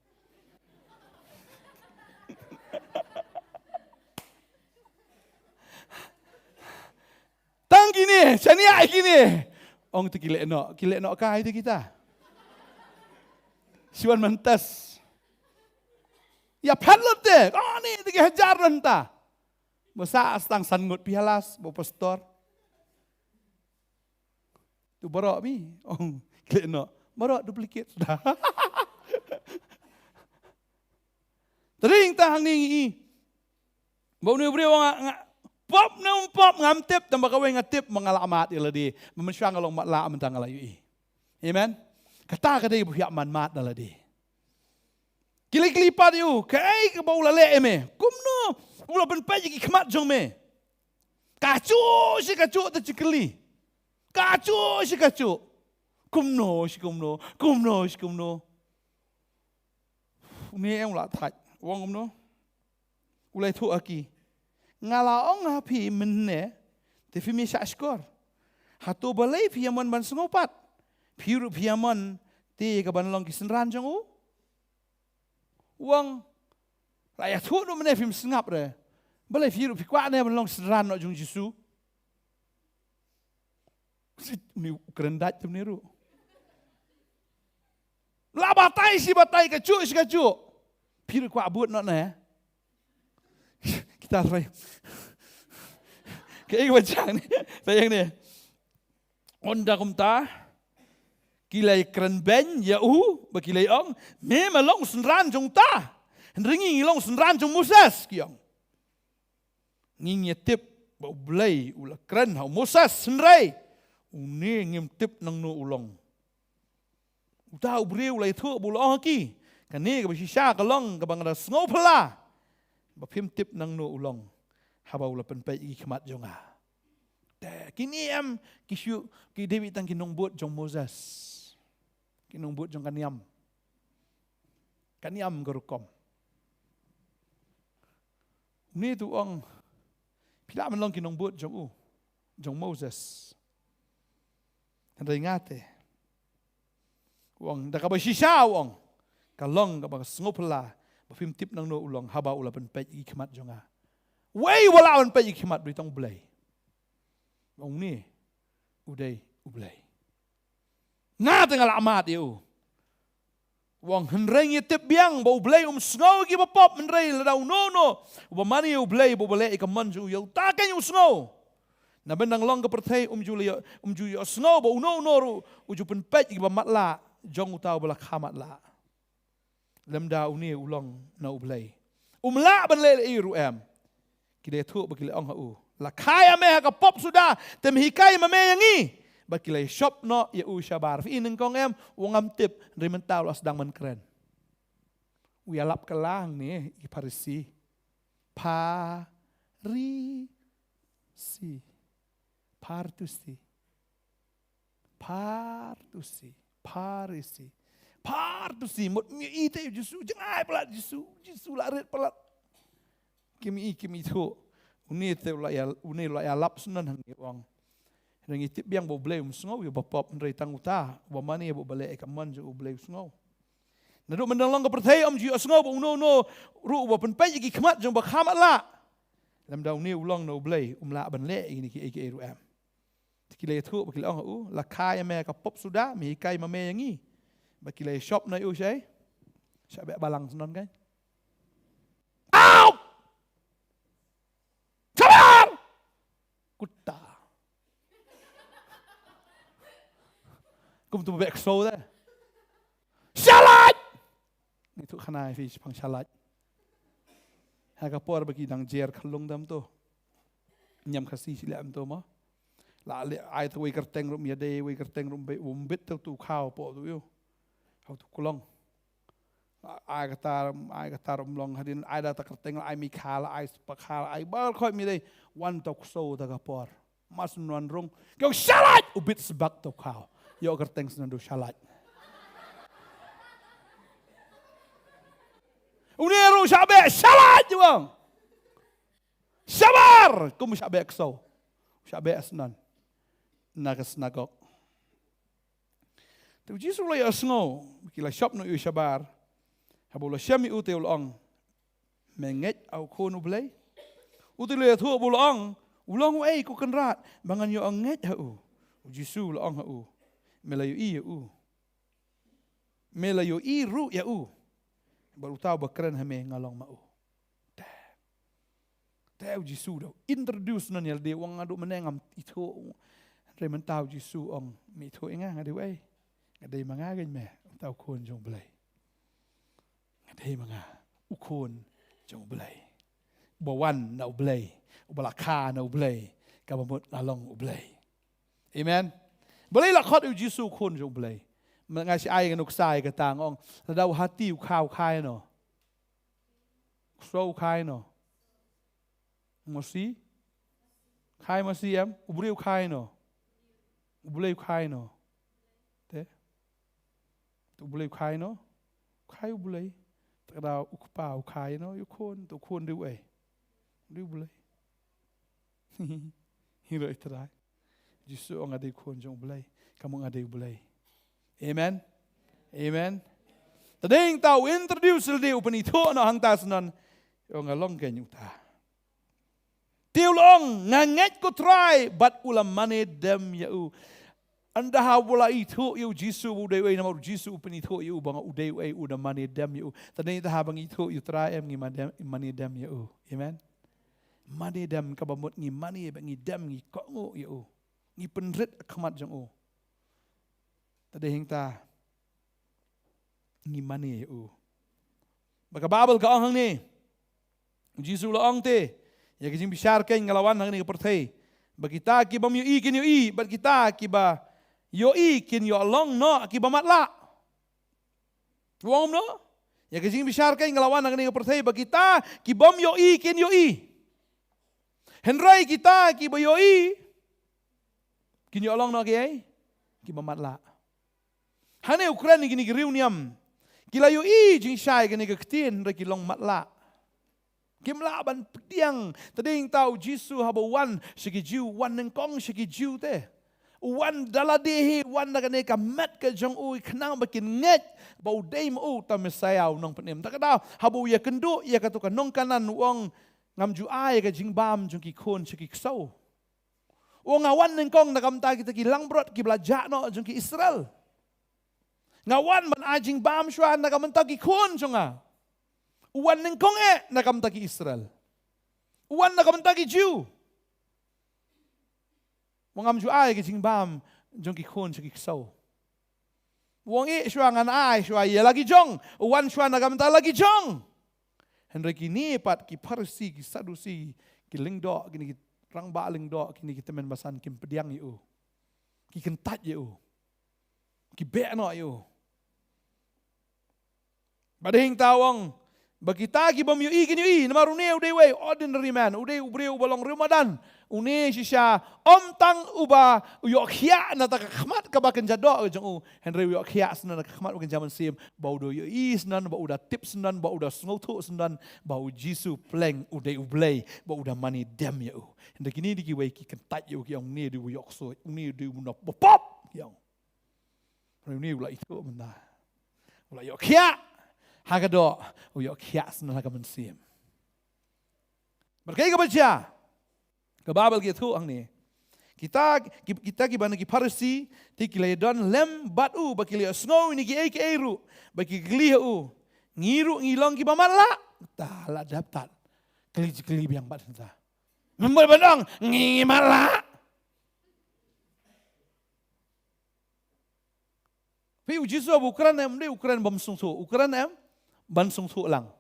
Tang kini, sania kini. Ong tu kilek no kai tu kita. Isuan mantes. Ya pedlot deh. Oh ni tiga hajar renta. Masa astang sangut pihalas, bawa pastor. Tu barok mi. Oh, kena. Barok duplicate sudah. Tering tahang ni. Bau ni beri orang pop ngam tip tambah kawin ngatip mengalamat ila di. Memensyang along matla mentang alayu. Amen. Kata dia pihak manmat nala di. Kili-kili yu, kai ke bau lale eme. Kumno, ulah penpai jadi kemat jong me. Kacu si kacu tercikeli. Kacu si kacu. Kumno. Ni yang ulah tak. Wong kumno. Ulai tu aki. Ngalaong api menne. Tapi misal skor. Hatu balai piaman ban sengopat. Piru piaman ti kaban long kisenran jong u. Wang layak tu nu menne film sengap re. Balai piru pikwa ne ban long senran no jong Yesus. Ni kerendat tu niru. La batai si batai kacu si kacu. Piru kwa abut no ne. Kita try. Kayak macam ni. Sayang ni. Onda kumta. Kilai keren ben ya bakilai ong. Me malong senran jong ta. Ringi long senran jong Moses kiong. Ngingi tip bau belai ula keren hau Moses senrai. Uni ngim tip nang no ulong. Udah ubri ulai tu bulong ki. Kani ka bisisya kalong ka bang ada sngau pala. Bapim tip nang no ulong. Haba ula penpai iki kemat jonga. Kini kisyu ki David tang kinong buat jong Moses. Kinong buat jong kaniam. Kaniam garukom. Ni tu ong pila man long kinong buat jong Moses. Anda ingat wong da ka basisya wong. Kalong ka bang ngopla. Bafim tip nang no ulong haba ula penpai iki kemat jonga. Wei wala penpai iki kemat britong belai. Wong ni udai ublai. Nga tengah amat iu. Wong henreng tip biang bau belai sngau gi bapop henreng ladau no. Uba mani ublai bo belai ka manju yau takan yu sngau. Na benang long ka pertai julia sngau bau no ru uju penpai gi bamatla jong utau bala khamat la. Lemda uni ulong na ublay. Umla ban le iru em. Kile tu bakile ong hau. La kaya me ka pop sudah tem hikai mame yangi. Bakile shop no ya u shabar. Fi ning kong em wongam tip rimental as dang man keren. Uya lap kelang ni i parisi. Parisi. Partusi mot mi ite Yesus jangai pelat Yesus larit pelat kimi tu uni te la ya lap sunan hang wang rangi tip biang bo bleu sngau yo bapop ndrei tanguta wa mani bo bale ka man jo bleu sngau nadu mendang long ka perthai ji sngau bo no ru bo pen pai gi khmat jong ba khamat la lam dau ni ulong no bleu la ban le ini ki ru am tikile thu bakil ong la khai me ka pop suda mi kai ma me yangi bakilai shop na yu say. Siya balang sunon kan? Ow! Sabar! Kuta. Kum tu bek so dah. Salat! Itu khanai fish pang salat. Hagapor bagi dang jer khalung dam tu. Nyam khasi sila am tu ma. La ai tu wei kerteng rum ya dei wei kerteng rum be umbit tu khao po tu yu. Hau tu kulong. Ai kata long hadin ai dah tak tengok ai mikal ai pakal ai bal koi mi dei wan tok so da kapor. Mas nuan rong. Kau salat ubit sebak tok kau. Yo kerteng senandu salat. Uniru sabe salat juang. Sabar, kum sabe so. Sabe asnan. Nagas nagok. Tu Yesus lay asngo, kila shop no yu sabar. Habola syami ute ulong. Menget au kono blay. Ute le thu bulong, ulong ai ku kenrat, bangan yo anget hau. Yesus ulong hau. Melayu i ru ya u. baru tahu bakran hame ngalong mau. Tahu Jisu dah introduce nan yal de wang adu menengam itu. Remen tahu Jisu ong mi itu engang adu ai. Ngadai mangagan me tahu kon jong belai. Ngadai manga ukon jong belai. Bawan na belai, balaka na belai, kabamut ngalong belai. Amen. Belai lah khot Jisu kon jong belai. Mengasih ai nganuk sai katang ong ladau hati ukau kai no. Sou kai no. Masih, khai masih em, ubuleu khai no, ubuleu khai no, te, tu ubuleu khai no, khai ubuleu, terkadang ukpa ukai no, tu kon du du ubuleu, hiro iterai, Jisu orang ada kon jong ubuleu, kamu ada ubuleu, amen, amen. Tadi yang tahu introduce dia upenito no hang tasnan, orang along kenyuta. Tiulong nganget ko try but ulam mane dem yau anda hawala itu yu Jisu udai wei nama Jisu penito yu bang udai wei udah mane dem yau tadi itu habang itu yu try em ngi mane dem yau amen mane dem kabamut ngi mane ngi dem ngi kongo yau ngi penrit kemat jang u tadi hingta ngi mane yau baka babel ka ang ni Jisu la ang te ya kising bisyarkan ngalawan hang ni pertai. Bagita ki bam yu kin yu bat kita ki ba yo kin yo long no ki ba matla. Wong no? Ya kising bisyarkan ngalawan hang ni pertai bagita ki bam yo kin yo Henry kita ki ba yo kin yo long no ki ba matla. Hane Ukraine gini giriuniam. Kila yo jing syai gini ketin ra ki long matla. Kimla ban pediang tading tahu Jisu haba wan segi jiu wan nengkong segi jiu te wan daladehi wan nagane ka met ka jong ui kenang makin nget bau dei mu ta mesayau nong penem tak tahu habu ya kendu ya katukan nong kanan wong ngamju ai ka jingbam jong ki kon segi ksau wong awan nengkong nakam ta kita ki langbrot ki belajak no jong ki Israel ngawan ban ajing bam shwan nakam ta ki kon jonga Uwan ng konge nakamtaki Israel. Uwan nakamtaki Jew. Wangam Jew ay kising bam jong kikon sa kiksaw. Wangi syua ngan ay syua iya lagi jong. Uwan syua nakamta lagi jong. Henry kini pat ki parsi ki sadusi ki lingdo kini ki rangba lingdo kini ki temen basan kim pediang yu. Ki kentat yu. Ki be'no yu. Bading tawang Bagita ki bam yu kin yu namaru ne udai wei ordinary man udai ubreu balong Ramadan une shisha om tang uba yok khia na ta khmat ka ba kan jado jong u Henry yok khia snan ka khmat kan zaman sim bau do yu snan ba uda tips snan ba uda sngotu snan bau Jisu pleng udai ublei ba uda mani dem yu Henry kini di ki wei ki kan tat yu ki ong ne du yok so ne du mun pop yang ni ula itu mena ula yok khia Hagado uyok hias na nagaman siyem. Berkaya kebaca ke Babel gitu ang ni. Kita gimana ki parsi ti kiledon lem batu baki liya snow ini ki eru baki kliya ngiru ngilong ki pamala tala daptat keli yang bat ta. Membal badang ngimala. Pi Jisu Ukraine em de Ukraine bam sung so Ukraine em ban sung su lang.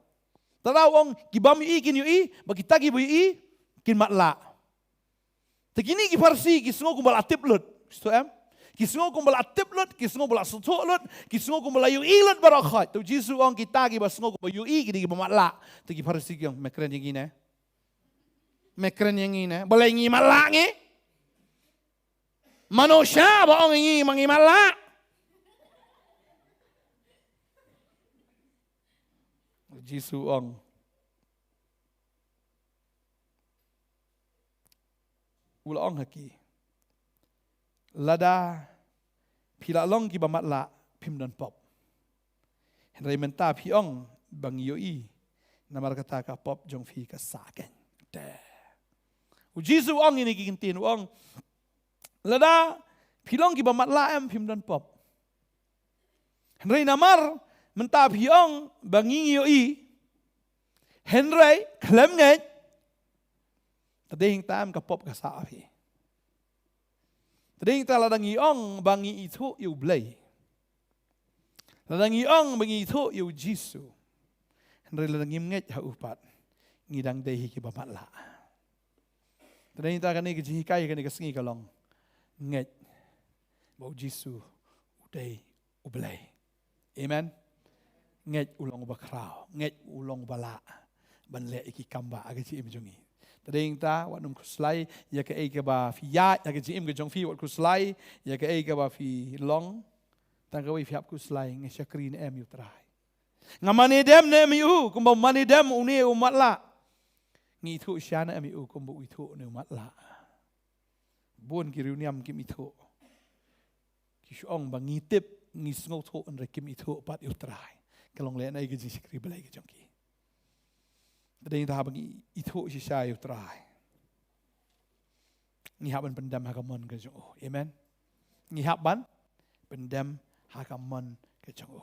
Tarawong kibam kin yu bagi tagi bu kin matla. Tegini ki farsi ki sungo kumbal atip lut. Sto em. Ki sungo kumbal atip lut, ki sungo bala sutu lut, ki sungo kumbal yu lut barakhat. Tu Jisu ong kita ki ba sungo kumbal yu ki matla. Tu ki farsi ki ong mekren yang ini. Mekren yang ini. Boleh ngi matla ngi. Manusia ba ong ngi mangi matla. Jisu ong ula ong haki lada pila long ki bamatla pim dan pop Henry menta pi ong bang yoi namar kata ka pop jong fi ka saken Jisu ong ini ki kintin ong lada pilong ki bamatla em pim dan pop Henry namar Mentah piong bangi yoi. Henry klem ngej. Tading tam kapop kasapi. Tading ta ladang iong bangi itu yu blay. Ladang iong bangi itu yu Jisu. Henry ladang ngej ha upat. Ngidang dehi ki bamatla. Tading ta kani kejihikai kani kesengi kalong. Ngej. Bau Jisu uday ublay. Amen. Ngej ulong bakrao. Ngej ulong bala. Banle iki kamba aga ji imjongi. Tading ta wanum kuslay ya ka ega ba fi ya aga ji im gejong fi wat kuslay ya ka ega ba fi long tang ka wi fi hap kuslay nge shakrin em yu trai. Ngamani dem ne mi u kumba mani dem uni umat la. Ngi thu syana em yu kumba u thu ne umat la. Bun ki riuniam kim itu. Ki syong ba ngitip ngi sngo thu an kim itu pat yu trai. Kalong le na ega ji shakri balai gejong ki. Tading ta bagi itu sisa yu trai. Ngihaban pendam hakamon ke jong. Amen. Ngihaban pendam hakamon ke jong.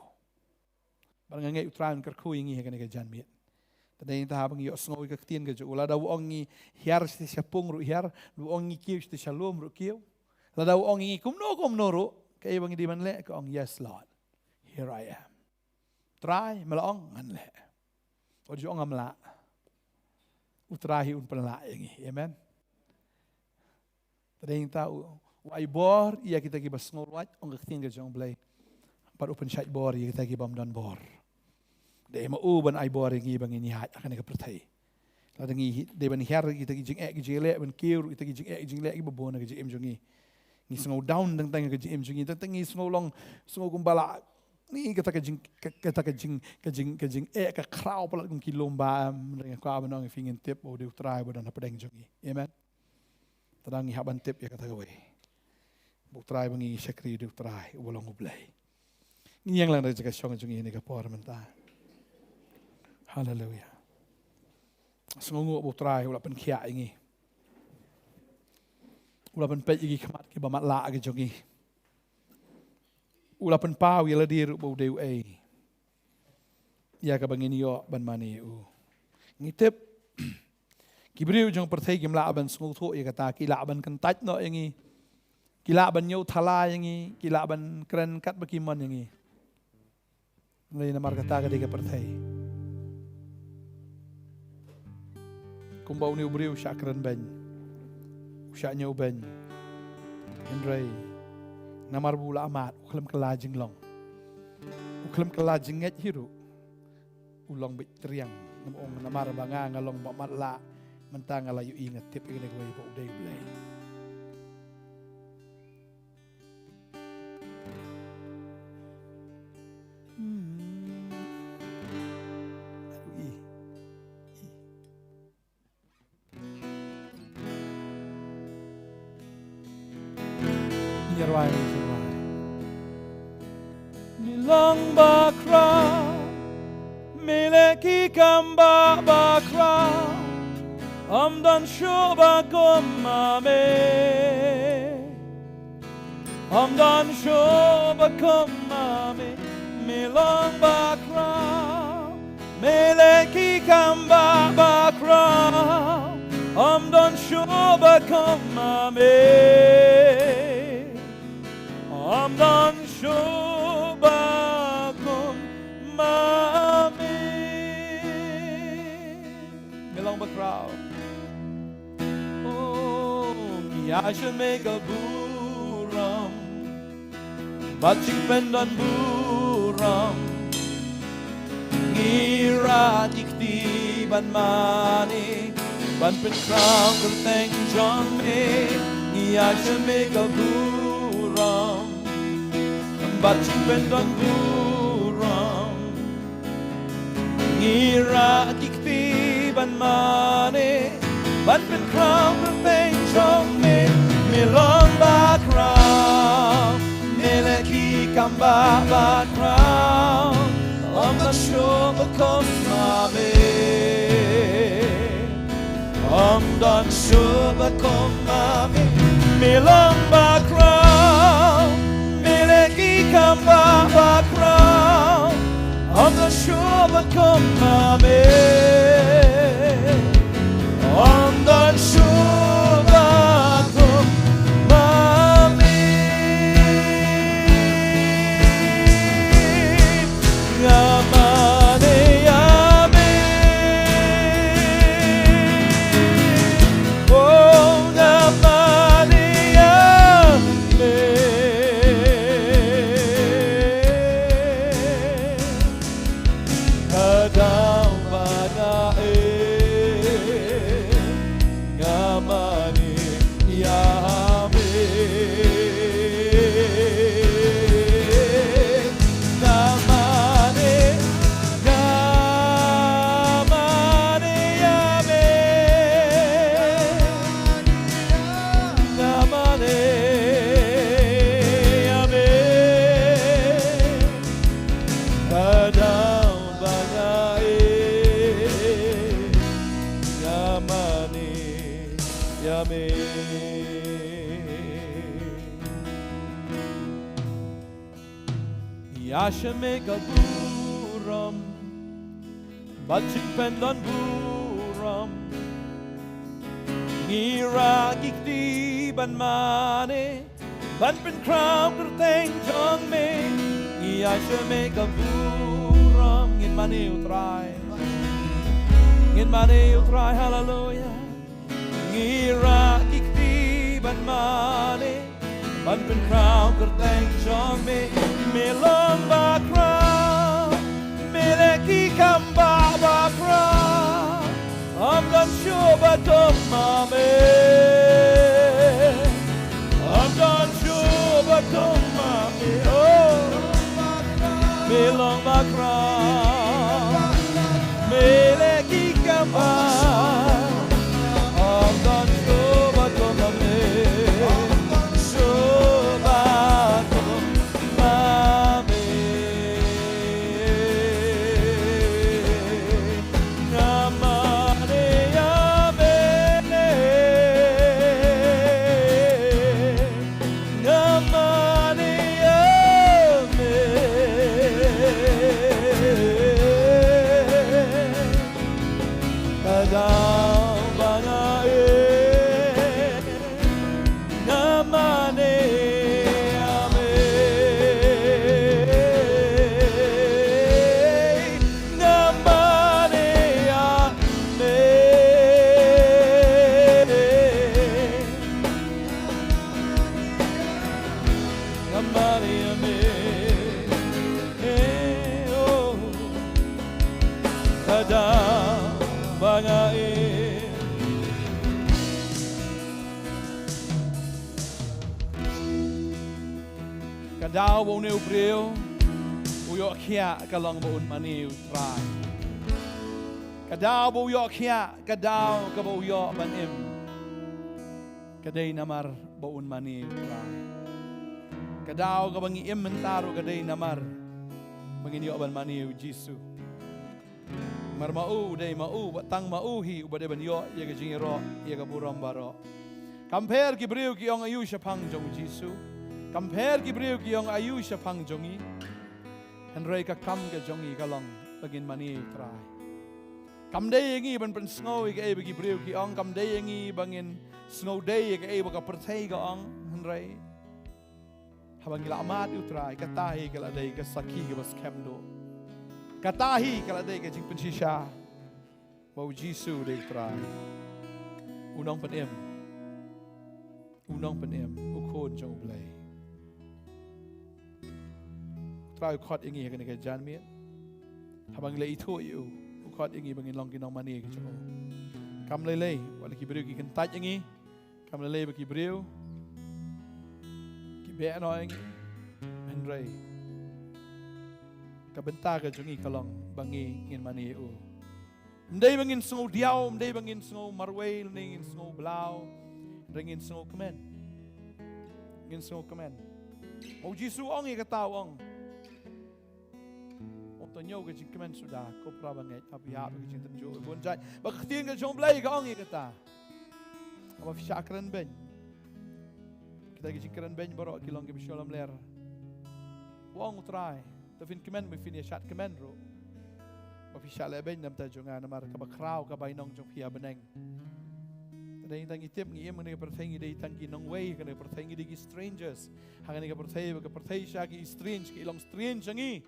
Barang ngai utran kerku ingi hakan ke janmit. Tading ta bagi yo sngo ke tien ke jong. La daw ongi hiar sti sapung ru hiar, lu ongi kiu sti shalom ru kiu. La daw ongi kumno ru kay bagi di man le ko ong yes Lord. Here I am. Try malong ngan le. O jong amla. Utrahi un penla yangi, amen. Tading tahu, wai bor ia kita ki bas ngorwat ong ktin ke jong blay. Par open shot bor ia kita ki bam dan bor. De ma u ban ai bor ngi bang ini hat akan ke pertai. Ladangi de ban her kita ki jing ek ki le ban kiur kita ki jing ek jing le ki babona ke jing jongi. Ngi sngo down dang tang ke jing jongi tang ngi sngo long sngo kumbala. Ni kata kajing ka kraw pala kung kilomba ring ka ba nang fingin tip o de try ba na padeng jongi. Amen. Tadang ihaban tip ya kata gawai. Bu try bangi shakri de try ulong ublay. Ngiyang lang raja ka syong jongi ni ka por menta. Hallelujah. Sungu bu try ula pen khia ingi. Ula pen pe igi khamat ki ba mat la ga jongi. Ulapan pau ya ladir bau deu ya ka bangin yo ban mani u ngitip kibriu jong perthai kim la ban smul tho ya kata ki la ban kan tat no yangi ki la ban yo thala yangi ki la ban kren kat bakimon yangi ngai na mar kata ka de ka perthai kumbau ni ubriu syakran ban usya nyu ban Henry namar bula amat uklam kelajing long uklam kelajing nget hiru ulong bit triang namong namar banga ngalong bamat la mentang ngalayu ingat tip ini gue ibu udah blay Nilang bakra miliki kamba bakra amdan shoba komame amdan shoba komame milang bakra miliki kamba bakra amdan shoba komame amdan shoba komame milang bakra I should make a buram Bacing pendan buram Ngira dikti ban mani Ban pen crown kerteng jong me I should make a buram Bacing pendan buram Ngira dikti ban mani Ban pen crown kerteng jong me Milong bakra Miliki kamba bakra Amdan shoba komame Amdan shoba komame Milong bakra Miliki kamba bakra coba kemame, ondan coba kemame, ngamane yame, oh ngamane yame. Kadang banae ngamane yame, ngamane yame, ngamane yame. Kadang yamane yame. Yashame kaburam, bachin pendon buram, ngira gikdi ban mane, ban pen kram kerteng jong me. Yashame kaburam, ngin mane utrai. Ngin mane utrai, hallelujah. Ngira ikti ban mane, ban pen krau kerteng jong me. Melong bakra, meleki kamba bakra, amdan shuba tomame, amdan shuba tomame, oh, melong bakra, meleki kamba, amdan shuba tomame, shuba tomame, ngamane yame, ngamane yame. Kadang banae ngamane yame, ngamane yame, ngamane yame, oh, kadang banae. Kadang bau neu breu, uyok kia kalong bau mani utrai. Kadang bau uyok kia, kadang ka bau uyok banim. Kadai namar bau mani utrai. Kadang ka bangi im mentaru kadai namar bangin yok ban mani Jisu. Mar mau dai mau batang mau hi ubade ban yok ye ka jingiro ye ka buram baro. Compare ki breu ki ong ayu shapang jong Jisu. Compare ki breu ki ong ayu shapang jongi. Henry ka kam ka jongi kalong bagin mani utrai. Kam dai ngi ban pen snow ki e bagi breu ki ong kam dai ngi bangin snow day ki e baka pertai ka ong Henry. Habang ila amat utrai katahi kala dai ka saki ka bas kemdo. Katahi kala dai ka jing pensisha. Bau Jisu dai utrai. Unong penem. Unong penem ukon jong blai. Try ukot ingi ka jan miet. Habang ila itu yu ukot ingi bangin long kinong mani ka jong. Kam lele wala ki breu ki kentaj ingi. Kam lele baki breu. Be anoing Henry kabenta ka jungi kalong bangi ngin mani u mdai bangin snow diaw mdai bangin snow marway ngin snow blau ringin snow kemen ngin snow kemen mau Jisu ong ikataw ong tonyo ka jing kemen sudah ko prabanget apiya ka jing tanjo bonjai baktiin ka jong blay ka ong ikata aba fiakran ben kita gijingkaran ben baro kilong ke bisholam ler wong utrai tafin kemen me fin yashat kemen ro official eben nam ta jonga namar ka bakraw ka bainong jong pia beneng tadeng tang itip ngi em ka pertheng ide tang ki nong way ka pertheng ide ki strangers hangani ka perthei sha ki strange ki long strange ngi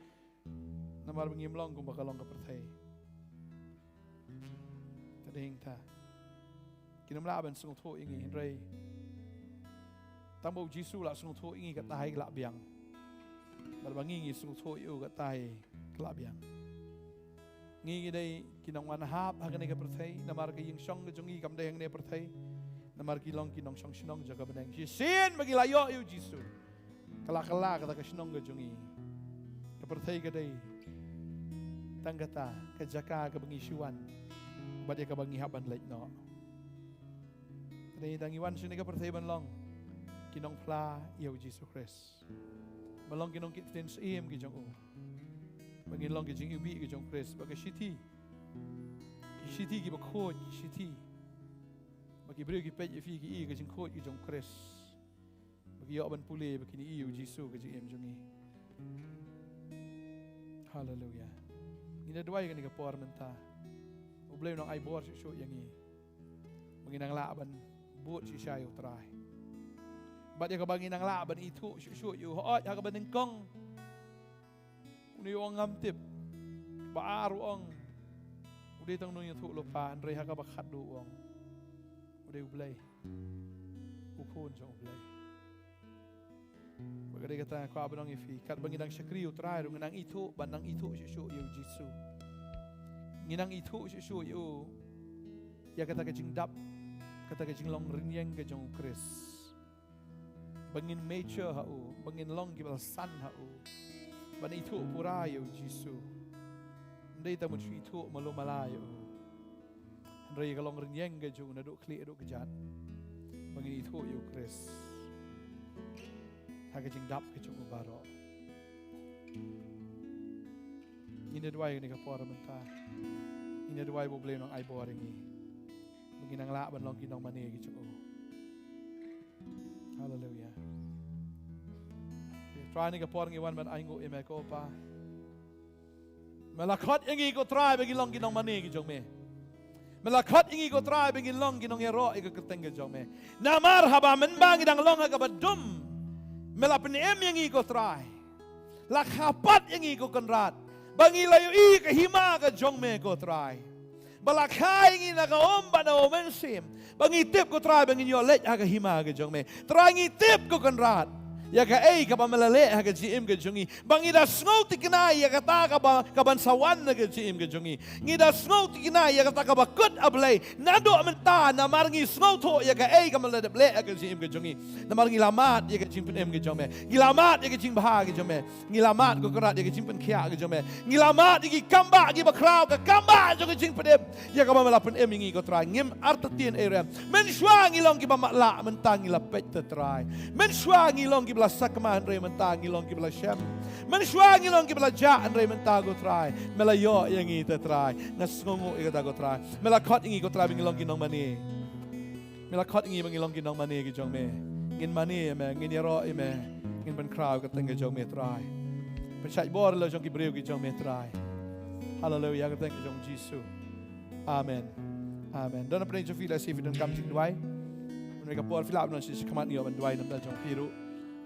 namar ngim long kum bakalong ka perthei tadeng ta kinam la ban sung tho ingi rei tambo jisu la sung tho ingi ka tai la biang bal bangi ngi sung tho yu ka tai la biang ngi dei kinong wan hap hagane ka perthei namar ka ying song ka jongi kam dei ne perthei namar ki long kinong song sinong jaga beneng si sin bagi layo yu jisu kala kata ka sinong ka jongi ka perthei ka dei tanggata ka jaka ka bangi siwan badia ka bangi haban lait no dei tangi wan sini ka perthei ban long kinong pla yu jisu Christ malong kinong kitin sim ki jong bangin long ki jing ubi ki jong Christ bagi shiti ki bakho shiti bagi brio ki pej fi ki i ki jing kho ki jong Christ bagi yo ban pule bagi ni yu jisu ki jing em jongi hallelujah ina duai kan ka por menta ublay nong ai bor shu yangi bangin ang laban buat si sayo try bat ya ka bangin ang laban itu shu yu hoot ya ka ban kong uni ong ngamtip baaru ong uday tang nung yutu lupa andre haka bakat do ong uday ublay ukun sa ublay bagay kata ko abanong ifi kat bangin ang syakri utray nang itu banang itu shu yu jisu nginang itu shu yu ya kata kajing dap kata kajing long rinyeng kajong Chris bangin mature hau bangin long gibal san hau ban itu purayo jisu ndai ta mun itu malu malayo ndai kalong rinyeng ga ju na do kli do kejat bangin itu yo Chris ha jing dap ke ju baro ina duai ni ka por menta ina duai bo ble nong ai boringi bangin ang la ban long kinong mane gi ju hallelujah try ni ka por ngi wan man ai ngo eme ko pa malakot ingi ko try bagi long ginong mani gi jong me malakot ingi ko try bagi long ginong yero i ka keteng gi jong me namar haba men bang dang long ka badum melapin em ingi ko try lakhapat ingi ko konrat bangi layo i ka hima ka jong me ko try balakai ingi na ka omba na omensim bangi tip ko try bangi yo let ka hima ka jong me try ngi tip ko konrat ya ka ka pamalale ha ka GM ka jungi bangida sngo tikna ya ka ta ka bansawan na ka GM ka jungi ngida sngo tikna ya ka ta ka bakut ablay nado menta na marngi sngo to ya ka malade ble ka GM ka jungi na marngi lamat ya ka GM ka jome gilamat ya ka jing baha ka jome gilamat ko karat ya ka jing pen khia ka jome gilamat ya kamba gi bakraw ka kamba jo ka jing pedem ya ka malapen ngi ko try ngim artatien area men shwa ngilong gi bamakla mentang ngilapet te try men shwa ngilong gi sakma andre mentang ilong ki bela syam menshwa ngilong ki bela ja andre mentago try melayo yang ita try ngasngongo ika go try melakot ingi ko try ngilong kinong mani melakot ingi ngilong kinong mani ki jong me ngin mani me ngin yero me ngin ban crowd ka teng jong me try percaya bor lo jong ki breu ki jong me try hallelujah ka teng jong jisu amen amen dan apa yang feel as if don't come to duai mereka por filap non si kamat ni oban duai nam jong piru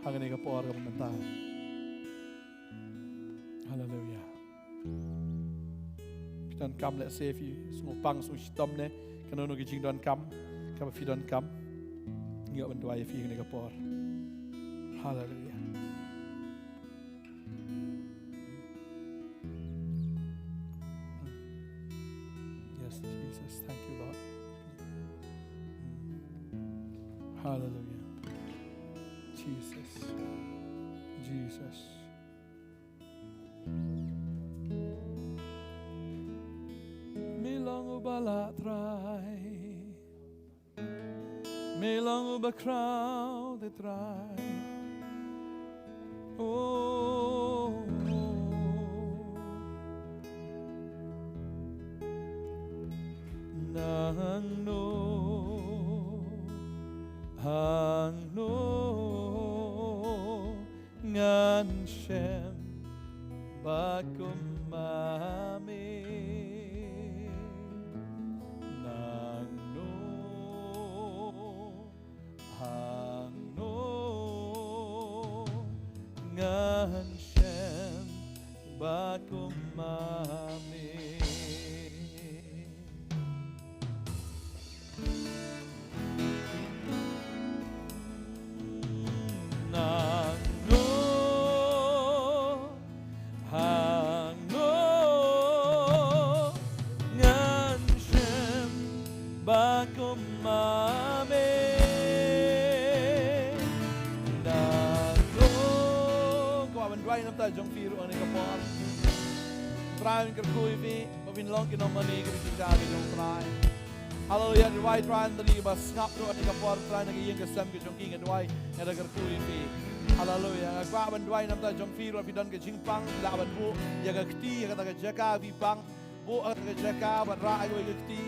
hangane ka por ka menta hallelujah pitan kam let's say if you smo pang so stom ne kanono ki jing don kam ka fi don kam ngi oban duai fi hangane ka por hallelujah yes Jesus thank you Lord hallelujah Jesus Milang balatray Milang bakraw de try Oh Nang no hang no ngan shem bakum mami ngan shem bakumami nango hango ngan shem bakumami Dwai nam ta jong firu ani kapor trai ker kui vi pavin long ki no mani ki ta ki jong trai hallelujah dwai trai ndali ba snap ro ani kapor trai nagi yeng kesam ki jong ki dwai ngada ker kui vi hallelujah kwa ban dwai nam ta jong firu pi don ke jingpang la ban bu ya ga kti ya ta ga jaka vi pang bu ga jaka ban ra ai ga kti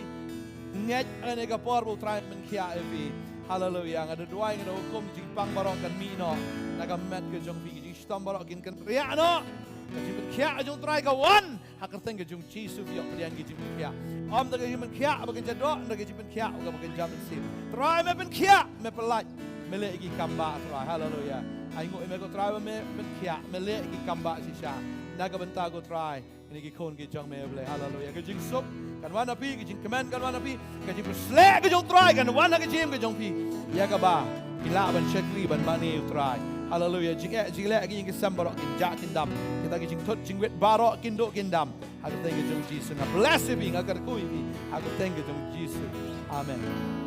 nget ani kapor bu trai men khia vi hallelujah ngada dwai ngada hukum jingpang barong kan mi no naga met ke jong vi Stambar agin kan ria no kasi kya jong try ka one hakar teng jong chisu bi ok lian gi jong kya am da gi men kya bagin jado da gi men kya ga bagin jam sim try me ben kya me pelaj me le gi kamba try hallelujah ai ngo me go try me ben kya me le gi kamba si sha naga benta go try ini gi kon gi jong me ble hallelujah gi jing sup kan wana pi gi jing command kan wana pi gi jing slek gi jong try kan wana gi jing gi jong pi ya ga ba ila ban shakri ban mani try Hallelujah. Jika lagi yang kisam barok kinjak kindam. Kita kijing tot jingwet barok kindok kindam. Aku thank you jong Jesus. Nga bless you agar kui fi. Aku thank you jong Jesus. Amen.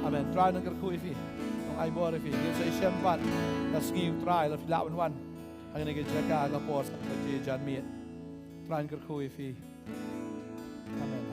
Amen. Try agar kui fi. Tong ai bor fi. Dia saya sempat. Naski try la lawan wan. Ang ngi jaka aga pos. Ji jan mi. Try agar kui fi. Amen.